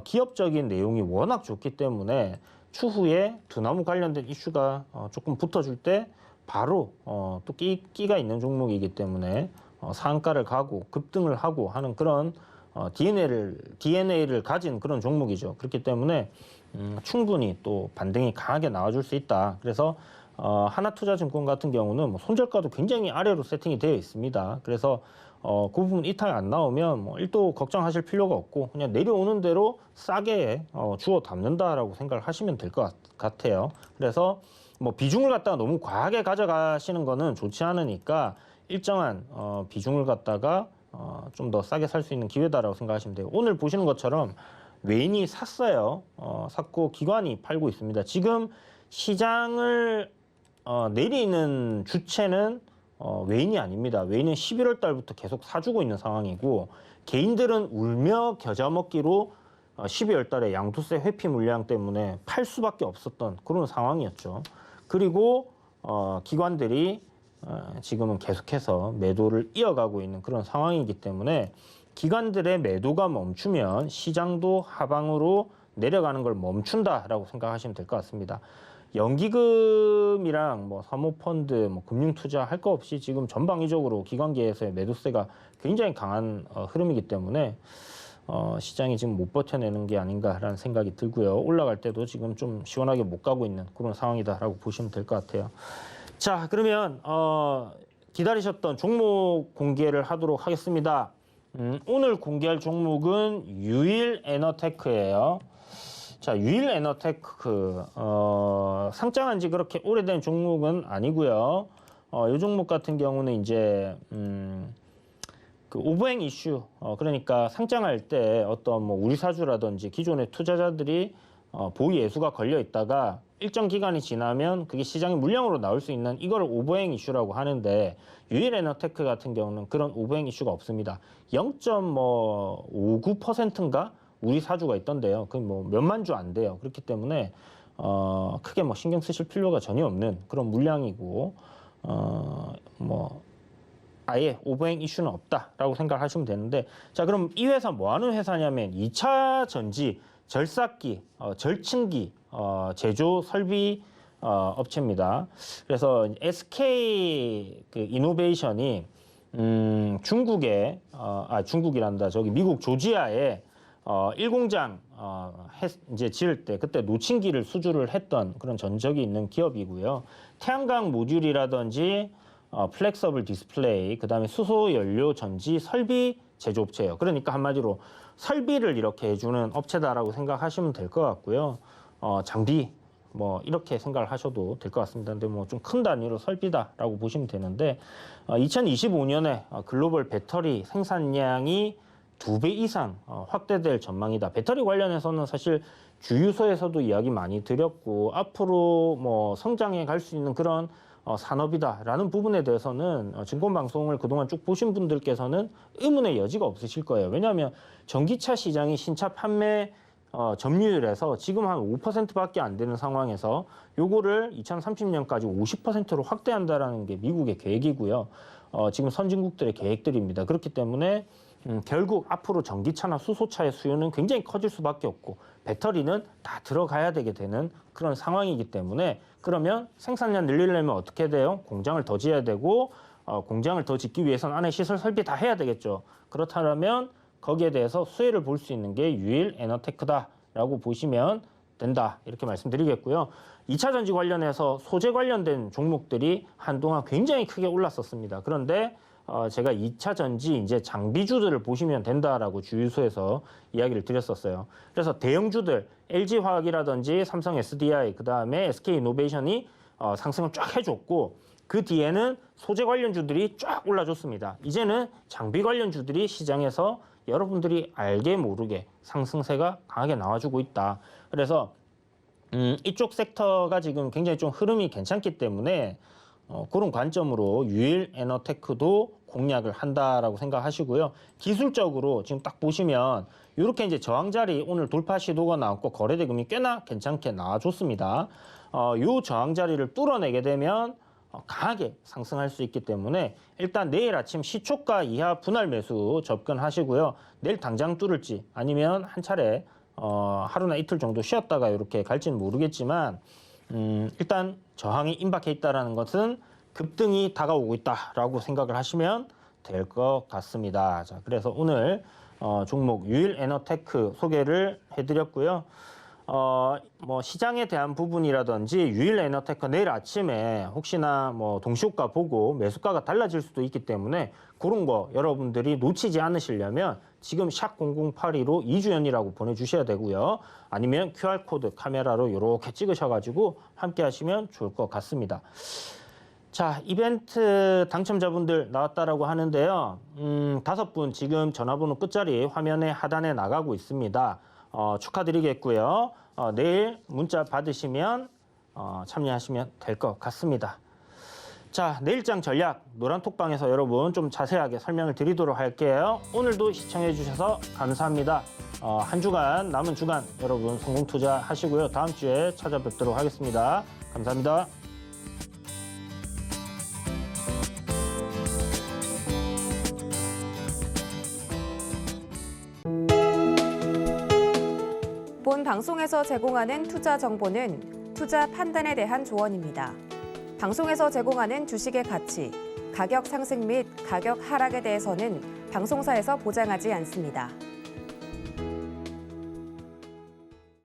기업적인 내용이 워낙 좋기 때문에 추후에 두나무 관련된 이슈가 조금 붙어줄 때 바로 또 끼가 있는 종목이기 때문에 상한가를 가고 급등을 하고 하는 그런 DNA를 가진 그런 종목이죠. 그렇기 때문에 충분히 또 반등이 강하게 나와줄 수 있다. 그래서 하나투자증권 같은 경우는 뭐 손절가도 굉장히 아래로 세팅이 되어 있습니다. 그래서 그 부분 이탈 안 나오면 뭐 1도 걱정하실 필요가 없고 그냥 내려오는 대로 싸게 주워 담는다라고 생각을 하시면 될 것 같아요. 그래서 뭐 비중을 갖다가 너무 과하게 가져가시는 거는 좋지 않으니까 일정한 비중을 갖다가 좀 더 싸게 살 수 있는 기회다라고 생각하시면 돼요. 오늘 보시는 것처럼 외인이 샀어요. 샀고 기관이 팔고 있습니다. 지금 시장을 내리는 주체는 외인이 아닙니다. 외인은 11월 달부터 계속 사주고 있는 상황이고 개인들은 울며 겨자 먹기로 12월 달에 양도세 회피 물량 때문에 팔 수밖에 없었던 그런 상황이었죠. 그리고 기관들이 지금은 계속해서 매도를 이어가고 있는 그런 상황이기 때문에 기관들의 매도가 멈추면 시장도 하방으로 내려가는 걸 멈춘다라고 생각하시면 될 것 같습니다. 연기금이랑 뭐 사모펀드, 뭐 금융투자 할 거 없이 지금 전방위적으로 기관계에서의 매도세가 굉장히 강한 흐름이기 때문에 시장이 지금 못 버텨내는 게 아닌가라는 생각이 들고요. 올라갈 때도 지금 좀 시원하게 못 가고 있는 그런 상황이다라고 보시면 될 것 같아요. 자, 그러면 기다리셨던 종목 공개를 하도록 하겠습니다. 오늘 공개할 종목은 유일에너테크예요. 자, 유일에너테크 상장한 지 그렇게 오래된 종목은 아니고요. 이 종목 같은 경우는 이제 그 오버행 이슈, 그러니까 상장할 때 어떤 뭐 우리사주라든지 기존의 투자자들이 보유 예수가 걸려 있다가 일정 기간이 지나면 그게 시장의 물량으로 나올 수 있는 이걸 오버행 이슈라고 하는데 유일에너테크 같은 경우는 그런 오버행 이슈가 없습니다. 0.59%인가 우리 사주가 있던데요. 그 뭐 몇만 주 안 돼요. 그렇기 때문에 크게 뭐 신경 쓰실 필요가 전혀 없는 그런 물량이고 뭐 아예 오버행 이슈는 없다라고 생각하시면 되는데 자, 그럼 이 회사 뭐 하는 회사냐면 2차 전지 절삭기, 절친기 제조 설비 업체입니다. 그래서 SK 그 이노베이션이 중국에 중국이란다. 저기 미국 조지아에 1공장 이제 지을 때 그때 노친기를 수주를 했던 그런 전적이 있는 기업이고요. 태양광 모듈이라든지 플렉서블 디스플레이, 그다음에 수소 연료 전지 설비 제조업체예요. 그러니까 한마디로 설비를 이렇게 해주는 업체다라고 생각하시면 될 것 같고요. 장비 뭐 이렇게 생각을 하셔도 될 것 같습니다. 근데 뭐 좀 큰 단위로 설비다라고 보시면 되는데 2025년에 글로벌 배터리 생산량이 2배 이상 확대될 전망이다. 배터리 관련해서는 사실 주유소에서도 이야기 많이 드렸고 앞으로 뭐 성장해 갈 수 있는 그런 산업이다라는 부분에 대해서는 증권방송을 그동안 쭉 보신 분들께서는 의문의 여지가 없으실 거예요. 왜냐하면 전기차 시장이 신차 판매 점유율에서 지금 한 5%밖에 안 되는 상황에서 요거를 2030년까지 50%로 확대한다라는 게 미국의 계획이고요. 지금 선진국들의 계획들입니다. 그렇기 때문에 결국 앞으로 전기차나 수소차의 수요는 굉장히 커질 수밖에 없고 배터리는 다 들어가야 되게 되는 그런 상황이기 때문에 그러면 생산량 늘리려면 어떻게 돼요? 공장을 더 지어야 되고 공장을 더 짓기 위해서는 안에 시설 설비 다 해야 되겠죠. 그렇다면 거기에 대해서 수혜를 볼 수 있는 게 유일에너테크다라고 보시면 된다. 이렇게 말씀드리겠고요. 2차 전지 관련해서 소재 관련된 종목들이 한동안 굉장히 크게 올랐었습니다. 그런데 제가 2차 전지 이제 장비주들을 보시면 된다라고 주유소에서 이야기를 드렸었어요. 그래서 대형주들 LG화학이라든지 삼성 SDI 그다음에 SK이노베이션이 상승을 쫙 해줬고 그 뒤에는 소재 관련주들이 쫙 올라줬습니다. 이제는 장비 관련주들이 시장에서 여러분들이 알게 모르게 상승세가 강하게 나와주고 있다. 그래서 이쪽 섹터가 지금 굉장히 좀 흐름이 괜찮기 때문에 그런 관점으로 유일에너테크도 공략을 한다라고 생각하시고요. 기술적으로 지금 딱 보시면 이렇게 이제 저항자리 오늘 돌파 시도가 나왔고 거래대금이 꽤나 괜찮게 나와줬습니다. 요 저항자리를 뚫어내게 되면 강하게 상승할 수 있기 때문에 일단 내일 아침 시초가 이하 분할 매수 접근하시고요. 내일 당장 뚫을지 아니면 한 차례 하루나 이틀 정도 쉬었다가 이렇게 갈지는 모르겠지만 일단 저항이 임박해 있다는 것은 급등이 다가오고 있다라고 생각을 하시면 될 것 같습니다. 자, 그래서 오늘 종목 유일에너테크 소개를 해드렸고요. 뭐 시장에 대한 부분이라든지 유일에너테크 내일 아침에 혹시나 뭐 동시효과 보고 매수가가 달라질 수도 있기 때문에 그런 거 여러분들이 놓치지 않으시려면 지금 샵 0082로 이주연이라고 보내주셔야 되고요. 아니면 QR코드 카메라로 이렇게 찍으셔가지고 함께 하시면 좋을 것 같습니다. 자, 이벤트 당첨자분들 나왔다라고 하는데요. 5분 지금 전화번호 끝자리 화면에 하단에 나가고 있습니다. 축하드리겠고요. 내일 문자 받으시면 참여하시면 될 것 같습니다. 자, 내일장 전략 노란톡방에서 여러분 좀 자세하게 설명을 드리도록 할게요. 오늘도 시청해 주셔서 감사합니다. 한 주간 남은 주간 여러분 성공 투자 하시고요. 다음 주에 찾아뵙도록 하겠습니다. 감사합니다. 본 방송에서 제공하는 투자 정보는 투자 판단에 대한 조언입니다. 방송에서 제공하는 주식의 가치, 가격 상승 및 가격 하락에 대해서는 방송사에서 보장하지 않습니다.